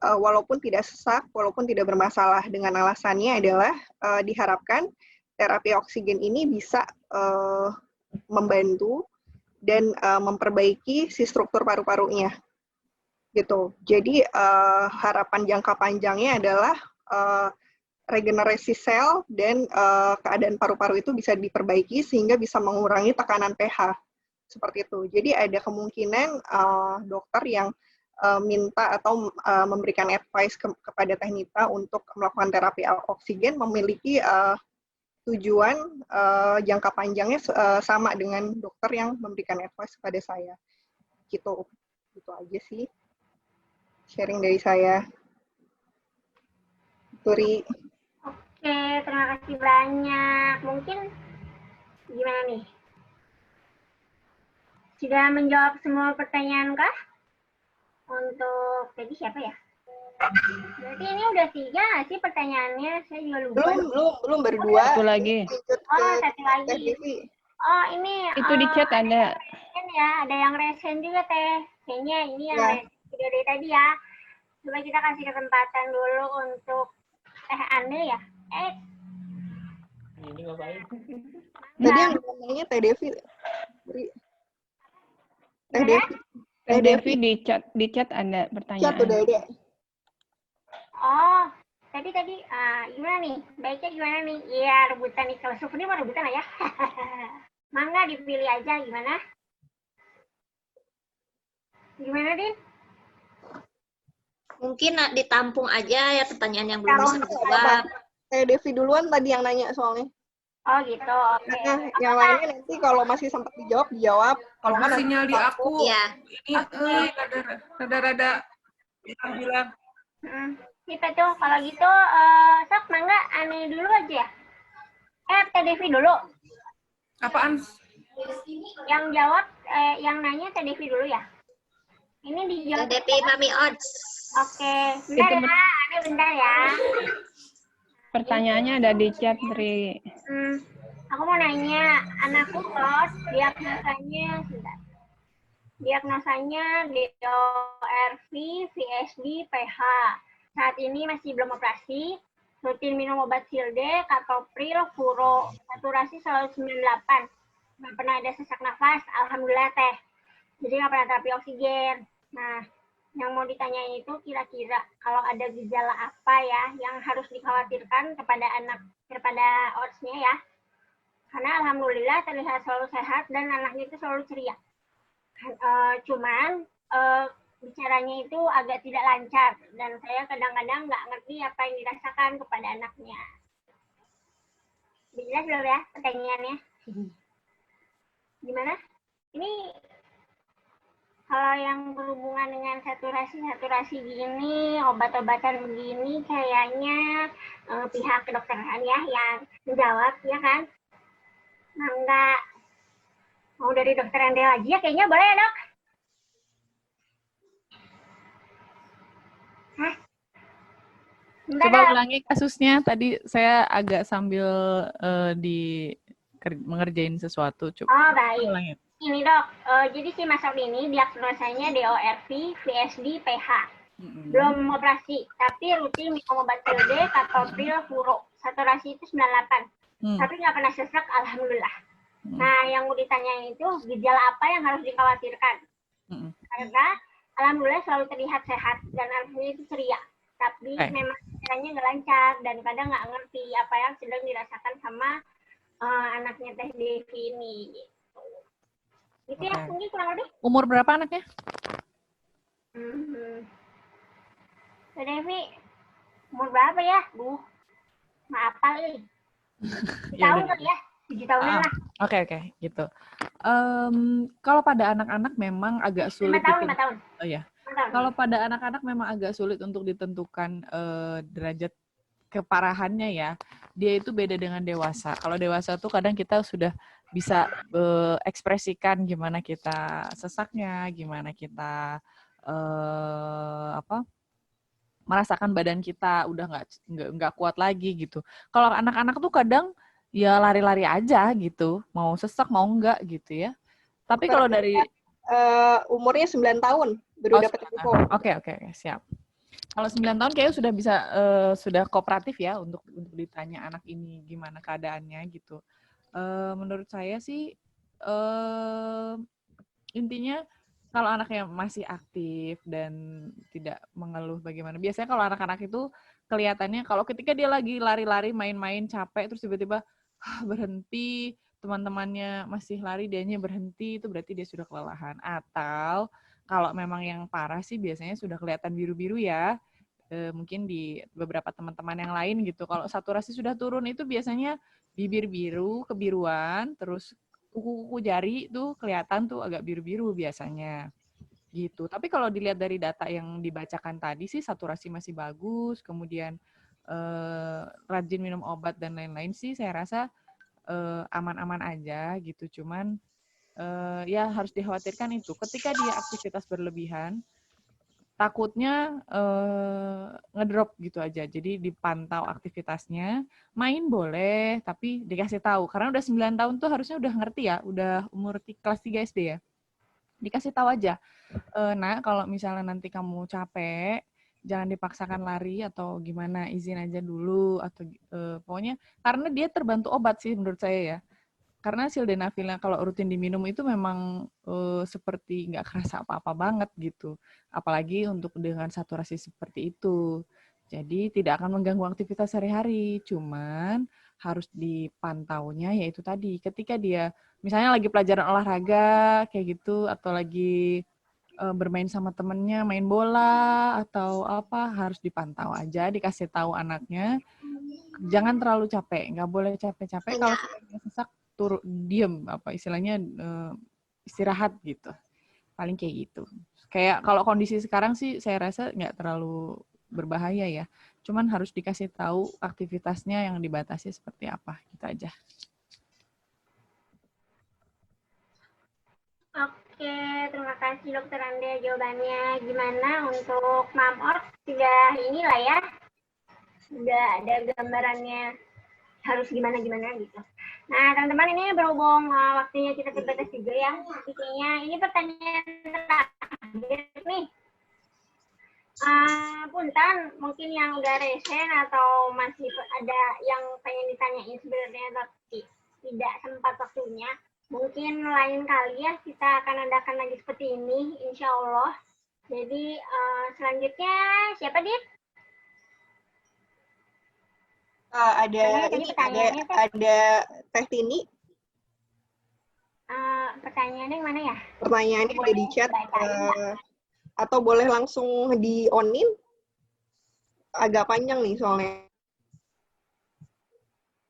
S8: Walaupun tidak sesak, walaupun tidak bermasalah, dengan alasannya adalah diharapkan terapi oksigen ini bisa membantu dan memperbaiki si struktur paru-parunya, gitu. Jadi harapan jangka panjangnya adalah regenerasi sel dan keadaan paru-paru itu bisa diperbaiki sehingga bisa mengurangi tekanan pH, seperti itu. Jadi ada kemungkinan dokter yang minta atau memberikan advice kepada Teknita untuk melakukan terapi oksigen memiliki tujuan jangka panjangnya sama dengan dokter yang memberikan advice kepada saya. Gitu aja sih sharing dari saya. Turi.
S1: Oke, terima kasih banyak. Mungkin gimana nih? Sudah menjawab semua pertanyaan kah? Untuk tadi siapa ya? Berarti ini udah 3 nggak sih pertanyaannya? Saya juga lupa.
S8: Belum berdua.
S11: Satu lagi.
S1: Satu lagi. Oh, ini
S11: Itu di chat ada.
S1: Ya, ada yang resen juga Teh. Kayaknya ini yang video dari tadi ya. Coba kita kasih kesempatan dulu untuk Teh Ane ya.
S12: Ini ngapain?
S8: Tadi yang namanya Teh Devi.
S11: Teh Devi di chat ada pertanyaan.
S8: Chat udah ada.
S1: Oh, tadi gimana nih? Baiknya gimana nih? Iya, rebutan nih. Kalau Sufri mah rebutan lah ya. Mangga dipilih aja gimana? Gimana, Din?
S2: Mungkin ditampung aja ya pertanyaan yang belum bisa dijawab.
S8: Devi duluan tadi yang nanya soalnya.
S1: Oh gitu, oke.
S8: Nah, yang lainnya nanti kalau masih sempat dijawab. Kalau nggak
S3: sinyal di aku.
S2: Ya.
S3: Ini rada-rada bilang.
S1: Kita tuh kalau gitu, sok mangga Ane dulu aja ya. Teh Devi dulu.
S3: Apaan?
S1: Yang jawab, yang nanya Teh Devi dulu ya. Ini dijawab.
S2: Teh Devi Mami Odds.
S1: Oke, bentar ya, Ane bentar ya.
S11: Pertanyaannya ada di chat, Tri.
S1: Aku mau nanya, anakku kos diagnosanya DORV, VSD, PH. Saat ini masih belum operasi, rutin minum obat Silde, Katopril, Furo, saturasi selalu 98. Nggak pernah ada sesak nafas, alhamdulillah Teh. Jadi nggak pernah terapi oksigen. Nah, yang mau ditanyain itu kira-kira kalau ada gejala apa ya yang harus dikhawatirkan kepada odds-nya ya. Karena alhamdulillah terlihat selalu sehat dan anaknya itu selalu ceria. Cuman bicaranya itu agak tidak lancar dan saya kadang-kadang nggak ngerti apa yang dirasakan kepada anaknya. Jelas belum ya pertanyaannya? Gimana? Ini kalau yang berhubungan dengan saturasi gini, obat-obatan begini, kayaknya pihak kedokteran ya yang menjawab, ya kan? Mangga. Mau dari dokter Ende lagi ya, kayaknya boleh ya, Dok? Hah?
S5: Coba ulangi kasusnya. Tadi saya agak sambil mengerjain sesuatu. Coba.
S1: Oh, baik.
S5: Ulangi.
S1: Ini Dok, jadi si Mas Sob ini diagnosanya DORV, VSD, PH. Belum operasi, tapi rutin minum obat Silde, Katopril, Furo. Saturasi itu 98. Tapi nggak pernah sesak, alhamdulillah. Nah, yang mau ditanyain itu gejala apa yang harus dikhawatirkan? Karena alhamdulillah selalu terlihat sehat dan alhamdulillah itu ceria. Tapi memang caranya nggak lancar dan kadang nggak ngerti apa yang sedang dirasakan sama anaknya Teh Devi ini. Gitu ya, mungkin kurang lebih.
S5: Umur berapa anaknya?
S1: Teh Devi, umur berapa ya, Bu? Maaf kali. 7 tahun kali ya, 7 tahunan lah.
S5: Oke, gitu. Kalau pada anak-anak memang agak sulit.
S1: 5 tahun.
S5: Oh ya. Kalau pada anak-anak memang agak sulit untuk ditentukan derajat keparahannya ya. Dia itu beda dengan dewasa. Kalau dewasa tuh kadang kita sudah bisa ekspresikan gimana kita sesaknya, gimana kita merasakan badan kita udah nggak kuat lagi gitu. Kalau anak-anak tuh kadang ya lari-lari aja gitu, mau sesak mau enggak gitu ya. Tapi kalau dari
S8: umurnya 9 tahun baru dapat info.
S5: Oke, siap. Kalau 9 tahun kayaknya sudah bisa sudah kooperatif ya untuk ditanya anak ini gimana keadaannya gitu. Menurut saya sih intinya kalau anaknya masih aktif dan tidak mengeluh bagaimana. Biasanya kalau anak-anak itu kelihatannya kalau ketika dia lagi lari-lari main-main capek terus tiba-tiba berhenti, teman-temannya masih lari, dianya berhenti, itu berarti dia sudah kelelahan. Atau kalau memang yang parah sih biasanya sudah kelihatan biru-biru ya, mungkin di beberapa teman-teman yang lain gitu. Kalau saturasi sudah turun itu biasanya bibir biru, kebiruan, terus kuku-kuku jari tuh kelihatan tuh agak biru-biru biasanya. Gitu. Tapi kalau dilihat dari data yang dibacakan tadi sih saturasi masih bagus, kemudian rajin minum obat dan lain-lain sih saya rasa aman-aman aja gitu. Cuman ya harus dikhawatirkan itu ketika dia aktivitas berlebihan takutnya ngedrop gitu aja. Jadi dipantau aktivitasnya, main boleh tapi dikasih tahu karena udah 9 tahun tuh harusnya udah ngerti ya, udah umur kelas 3 SD ya. Dikasih tahu aja. Nah, kalau misalnya nanti kamu capek, jangan dipaksakan lari atau gimana, izin aja dulu atau pokoknya karena dia terbantu obat sih menurut saya ya. Karena sildenafil yang kalau rutin diminum itu memang seperti nggak kerasa apa-apa banget gitu. Apalagi untuk dengan saturasi seperti itu. Jadi tidak akan mengganggu aktivitas sehari-hari. Cuman harus dipantaunya yaitu tadi. Ketika dia misalnya lagi pelajaran olahraga kayak gitu atau lagi bermain sama temennya, main bola atau apa harus dipantau aja, dikasih tahu anaknya. Jangan terlalu capek, nggak boleh capek-capek. Kalau sesak diem apa istilahnya istirahat gitu, paling kayak gitu. Kayak kalau kondisi sekarang sih saya rasa nggak terlalu berbahaya ya, cuman harus dikasih tahu aktivitasnya yang dibatasi seperti apa gitu aja.
S1: Oke, terima kasih Dokter Anda jawabannya. Gimana untuk Mamor? Sudah inilah ya, sudah ada gambarannya harus gimana-gimana gitu. Nah, teman-teman ini berhubung waktunya kita terbatas juga ya. Intinya ini pertanyaan terakhir nih. Punten, mungkin yang udah resen atau masih ada yang pengen ditanyain sebenarnya tapi tidak sempat waktunya. Mungkin lain kali ya kita akan adakan lagi seperti ini, insya Allah. Jadi selanjutnya siapa Dit?
S8: Ada Teh Tini.
S1: Pertanyaannya yang mana ya?
S8: Pertanyaannya ada di chat. Atau boleh langsung di on-in? Agak panjang nih soalnya.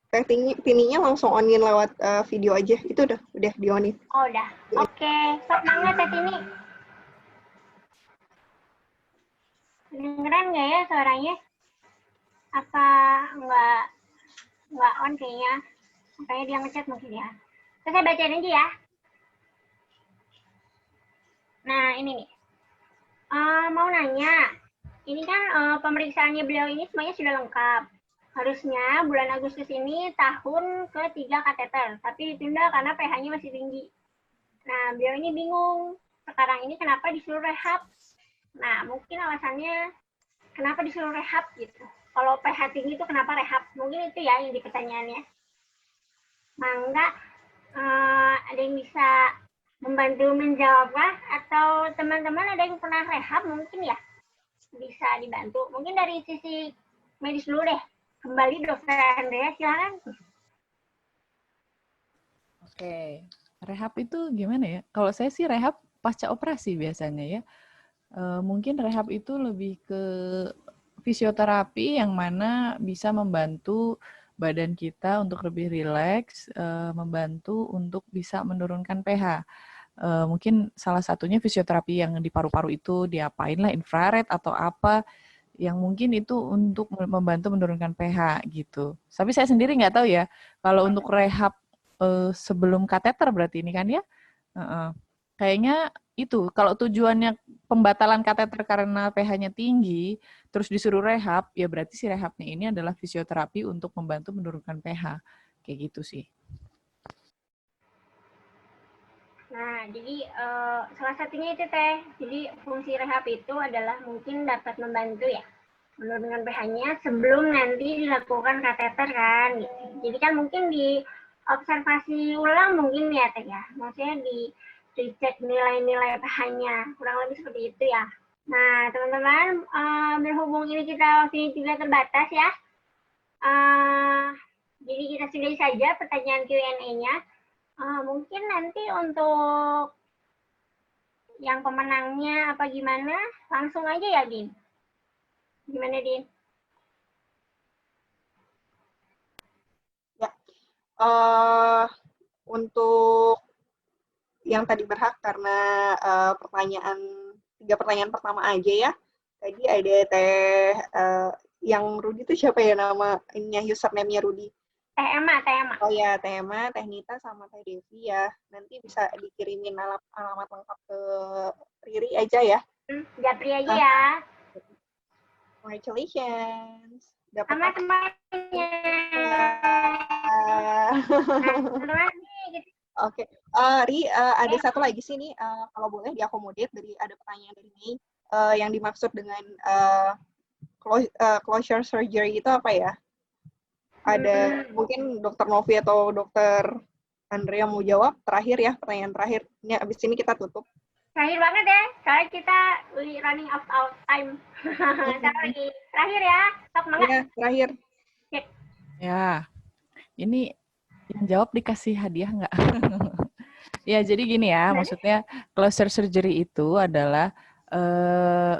S8: Teh Tininya langsung on-in lewat video aja. Itu udah di on-in.
S1: Oh, udah. Oke. Sok banget Teh Tini. Dengeran nggak ya suaranya? Apa nggak on kayaknya? Makanya dia ngechat mungkin ya. Terus saya bacain aja ya. Nah, ini nih. Mau nanya, ini kan pemeriksaannya beliau ini semuanya sudah lengkap. Harusnya bulan Agustus ini tahun ke-3 kateter, tapi ditunda karena pH-nya masih tinggi. Nah, beliau ini bingung, sekarang ini kenapa disuruh rehab. Nah, mungkin alasannya kenapa disuruh rehab gitu. Kalau pH tinggi itu kenapa rehab? Mungkin itu ya yang di pertanyaannya. Mangga, Ada yang bisa membantu menjawabkah? Atau teman-teman ada yang pernah rehab mungkin ya? Bisa dibantu. Mungkin dari sisi medis dulu deh. Kembali Dokter Andrea, silakan.
S5: Oke, rehab itu gimana ya? Kalau saya sih rehab pasca operasi biasanya ya. Mungkin rehab itu lebih ke fisioterapi yang mana bisa membantu badan kita untuk lebih rileks, membantu untuk bisa menurunkan pH. Mungkin salah satunya fisioterapi yang di paru-paru itu diapain lah, infrared atau apa, yang mungkin itu untuk membantu menurunkan pH gitu. Tapi saya sendiri nggak tahu ya, kalau untuk rehab sebelum kateter berarti ini kan ya, kayaknya itu kalau tujuannya pembatalan kateter karena pH-nya tinggi, terus disuruh rehab, ya berarti si rehabnya ini adalah fisioterapi untuk membantu menurunkan pH. Kayak gitu sih.
S1: Nah, jadi salah satunya itu Teh. Jadi fungsi rehab itu adalah mungkin dapat membantu ya menurunkan pH-nya sebelum nanti dilakukan kateter kan. Gitu. Jadi kan mungkin diobservasi ulang mungkin ya Teh ya. Maksudnya dicek nilai-nilai pH-nya. Kurang lebih seperti itu ya. Nah, teman-teman, berhubung ini kita waktunya juga terbatas ya. Jadi kita sudahi saja pertanyaan Q&A-nya. Mungkin nanti untuk yang pemenangnya apa gimana, langsung aja ya, Din. Gimana, Din?
S8: Ya, untuk yang tadi berhak karena tiga pertanyaan pertama aja ya. Tadi ada Teh, yang Rudi itu siapa ya nama ininya, username-nya Rudi?
S1: Teh Emma.
S8: Oh ya, Teh Emma, Teh Nita, sama Teh Devi ya. Nanti bisa dikirimin alamat lengkap ke Riri aja ya.
S1: Japri aja ya.
S8: Congratulations.
S1: Sama temannya.
S8: Oke. Ri, ada satu lagi sih nih, kalau boleh diakomodir ada pertanyaan dari Mei. Yang dimaksud dengan closure surgery itu apa ya? Ada mungkin Dokter Novi atau Dokter Andrea mau jawab terakhir ya, pertanyaan terakhir. Ini abis ini kita tutup.
S1: Terakhir banget ya, soalnya kita running out of time. Lagi terakhir ya, sok banget.
S8: Ya, terakhir.
S5: Ya, ini yang jawab dikasih hadiah nggak? Ya, jadi gini ya, maksudnya closure surgery itu adalah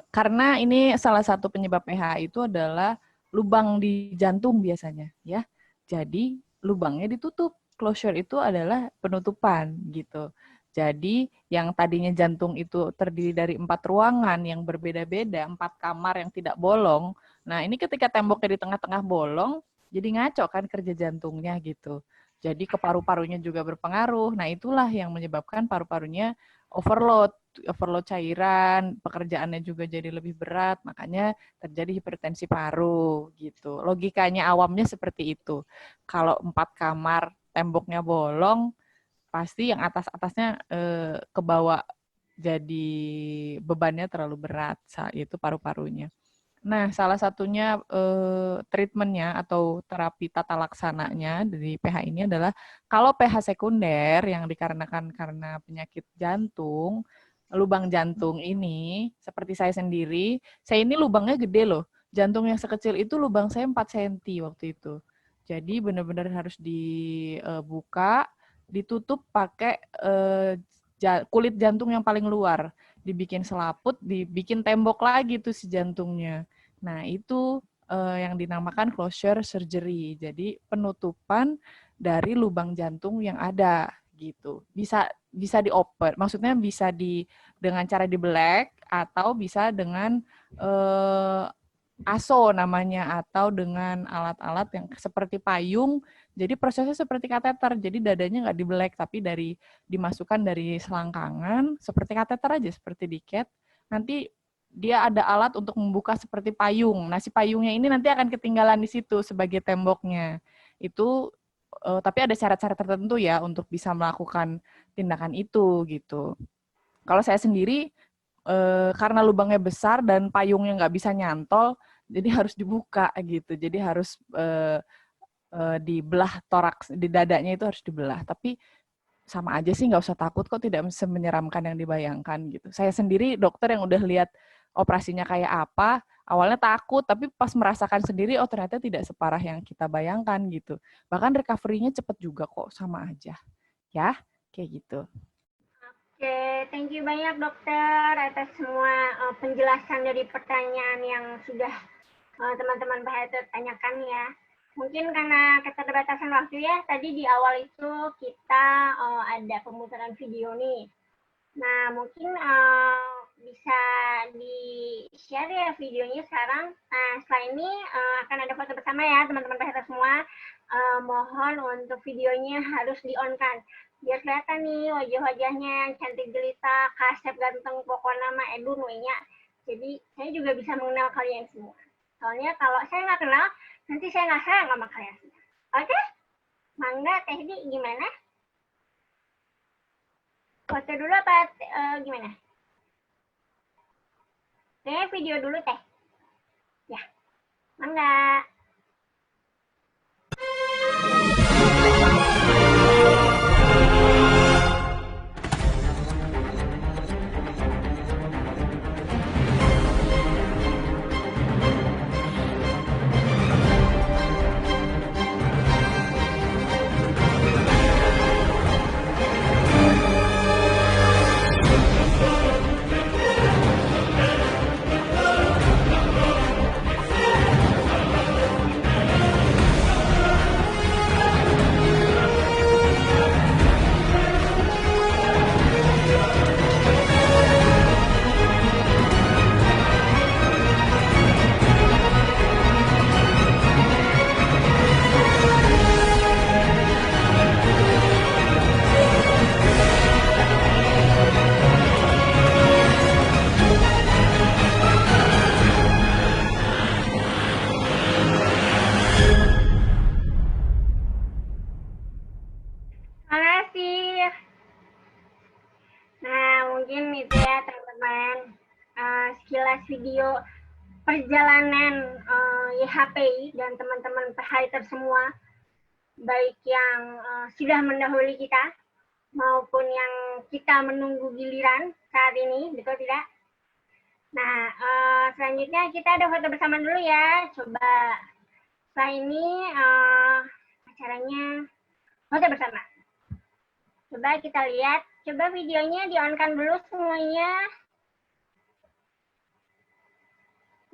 S5: karena ini salah satu penyebab pH itu adalah lubang di jantung biasanya, ya. Jadi lubangnya ditutup. Closure itu adalah penutupan gitu. Jadi yang tadinya jantung itu terdiri dari 4 ruangan yang berbeda-beda, 4 kamar yang tidak bolong. Nah, ini ketika temboknya di tengah-tengah bolong, jadi ngaco kan kerja jantungnya gitu. Jadi ke paru-parunya juga berpengaruh. Nah, itulah yang menyebabkan paru-parunya overload cairan, pekerjaannya juga jadi lebih berat, makanya terjadi hipertensi paru gitu. Logikanya awamnya seperti itu. Kalau 4 kamar temboknya bolong, pasti yang atas-atasnya kebawa jadi bebannya terlalu berat, yaitu paru-parunya. Nah, salah satunya treatmentnya atau terapi tata laksananya dari pH ini adalah kalau pH sekunder yang dikarenakan karena penyakit jantung, lubang jantung ini, seperti saya sendiri, saya ini lubangnya gede loh. Jantung yang sekecil itu lubang saya 4 cm waktu itu. Jadi benar-benar harus dibuka, ditutup pakai kulit jantung yang paling luar. Dibikin selaput, dibikin tembok lagi tuh si jantungnya. Nah, itu yang dinamakan closure surgery. Jadi penutupan dari lubang jantung yang ada gitu. Bisa dioper, maksudnya bisa dengan cara dibelek atau bisa dengan ASO namanya, atau dengan alat-alat yang seperti payung. Jadi prosesnya seperti kateter. Jadi dadanya nggak dibelek, tapi dimasukkan dari selangkangan seperti kateter aja, seperti diket. Nanti dia ada alat untuk membuka seperti payung. Nah, si payungnya ini nanti akan ketinggalan di situ sebagai temboknya. Itu tapi ada syarat-syarat tertentu ya untuk bisa melakukan tindakan itu gitu. Kalau saya sendiri karena lubangnya besar dan payungnya nggak bisa nyantol, jadi harus dibuka gitu. Jadi harus dibelah toraks, di dadanya itu harus dibelah. Tapi sama aja sih, nggak usah takut kok, tidak menyeramkan yang dibayangkan gitu. Saya sendiri dokter yang udah lihat operasinya kayak apa, awalnya takut, tapi pas merasakan sendiri, oh ternyata tidak separah yang kita bayangkan gitu. Bahkan recovery-nya cepet juga kok, sama aja. Ya, kayak gitu.
S1: Oke, thank you banyak dokter atas semua penjelasan dari pertanyaan yang sudah teman-teman PHT tanyakan ya. Mungkin karena keterbatasan waktu ya, tadi di awal itu kita ada pemutaran video nih. Nah, mungkin bisa di-share ya videonya sekarang. Nah, setelah ini akan ada foto bersama ya teman-teman PHT semua. Mohon untuk videonya harus di-on-kan. Biar kelihatan nih wajah-wajahnya yang cantik jelita, kasep ganteng, pokoknya nama Edu nuenya. Jadi saya juga bisa mengenal kalian semua. Soalnya kalau saya nggak kenal, nanti saya nggak sayang sama kalian semua. Oke? Mangga, Teh Di, gimana? Foto dulu apa gimana? Kayaknya video dulu, Teh. Ya, mangga. Makasih. Nah, mungkin itu ya teman-teman. Sekilas video perjalanan YHPI dan teman-teman PHiter semua, baik yang sudah mendahului kita maupun yang kita menunggu giliran saat ini, betul tidak? Nah, selanjutnya kita ada foto bersama dulu ya. Coba setelah ini acaranya foto bersama. Coba kita lihat, coba videonya di-on-kan dulu semuanya.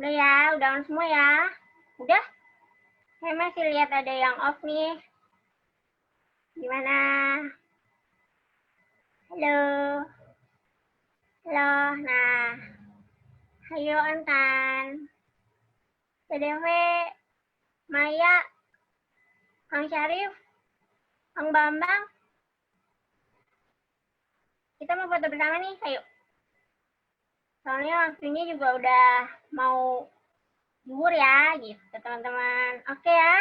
S1: Udah ya, udah on semua ya. Udah? Saya masih lihat ada yang off nih. Gimana? Halo. Halo, nah. Ayo on kan. PDW, Maya, Kang Syarif, Kang Bambang. Kita mau foto bersama nih, ayo. Soalnya waktunya juga udah mau zuhur ya, gitu teman-teman. Oke ya.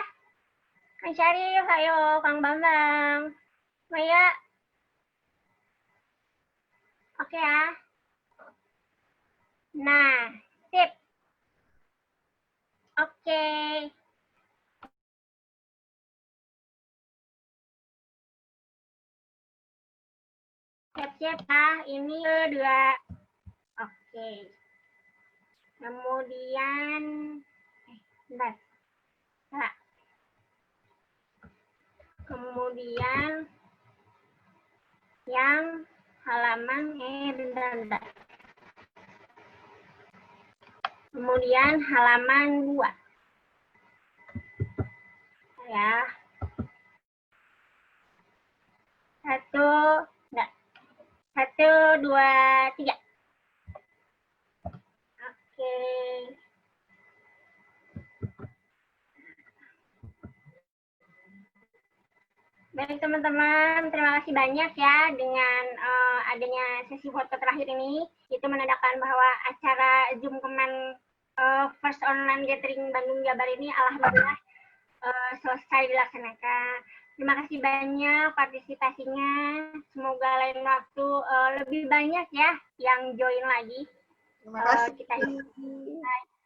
S1: Kang Syarif, ayo. Kang Bambang. Maya. Oke ya. Nah, sip. Oke. Siap-siap ah, ini dua. Oke. Kemudian, bentar. Nah. Kemudian yang halaman, bentar. Kemudian halaman 2. Ya. 1, 2, 3. Oke. Baik teman-teman, terima kasih banyak ya dengan adanya sesi foto terakhir ini. Itu menandakan bahwa acara Zoom Keman First Online Gathering Bandung Jabar ini alhamdulillah selesai dilaksanakan. Terima kasih banyak partisipasinya. Semoga lain waktu lebih banyak ya yang join lagi.
S8: Terima kasih.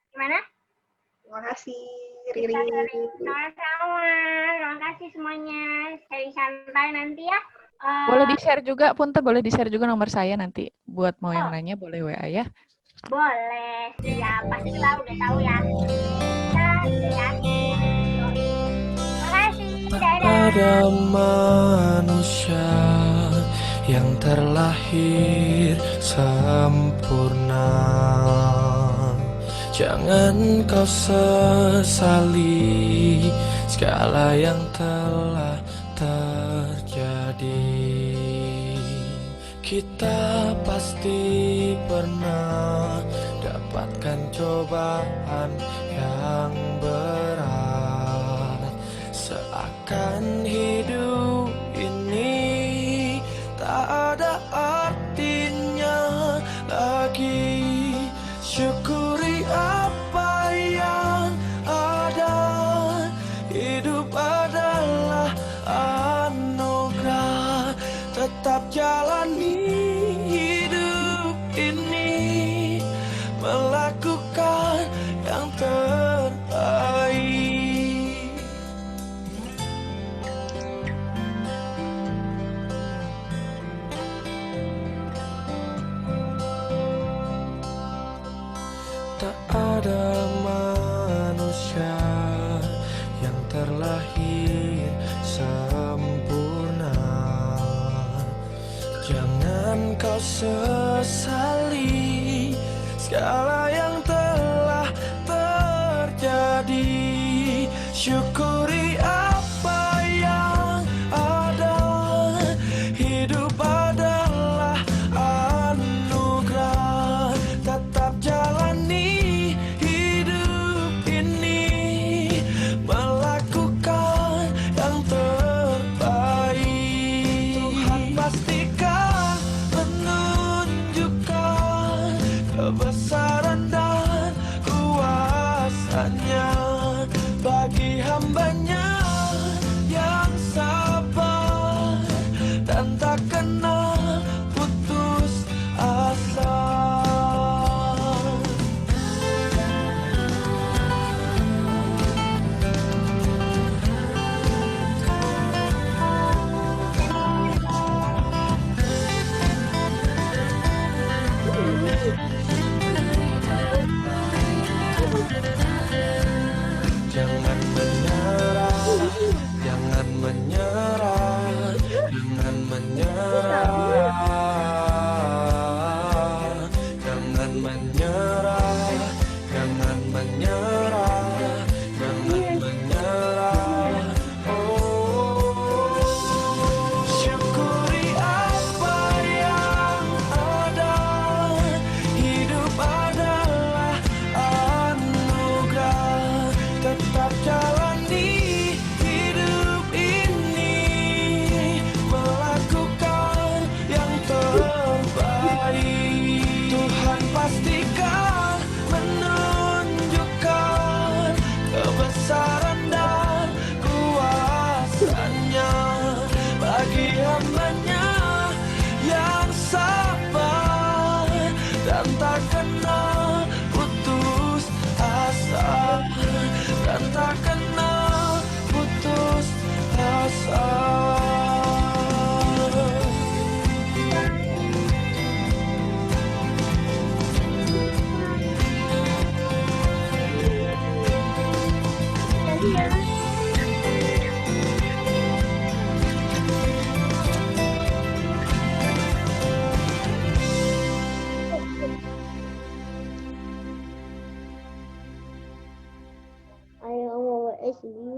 S1: Gimana?
S8: Terima kasih, Riri.
S1: Sama-sama. Terima kasih semuanya. Sharing santai nanti ya.
S5: Boleh di-share juga, Punte, boleh di-share juga nomor saya nanti. Buat mau yang nanya, boleh WA ya.
S1: Boleh, ya pastilah udah tahu ya. Kita udah yakin. Makasih, dadah.
S12: Ada manusia yang terlahir sempurna. Jangan kau sesali segala yang telah terjadi. Kita pasti pernah dapatkan cobaan yang berat. Seakan hidup ini tak ada artinya lagi. Syukuri apa yang ada. Hidup adalah anugerah. Tetap jalani hidup ini, melakukan yang terbaik. Tak ada manusia yang terlahir sempurna. Jangan kau sesali segala yang telah terjadi. Syukuri apa yang ada. Hidup adalah anugerah. Tetap jalani hidup ini, melakukan yang terbaik. Tuhan pastikan menunjukkan kebesaran dan kuasanya bagi hambanya yang sabar dan tak kenal putus asa. Jangan menyerah, jangan menyerah, jangan menyerah, jangan menyerah, jangan menyerah, jangan menyerah. Oh, syukuri apa yang ada. Hidup adalah anugerah. Tetap jalani hidup ini, melakukan yang terbaik. Tuhan pastikan menunjukkan kebesaran dan kuasanya bagi hambanya yang sabar dan tak kenal putus asa, dan tak kenal putus asa.
S13: I am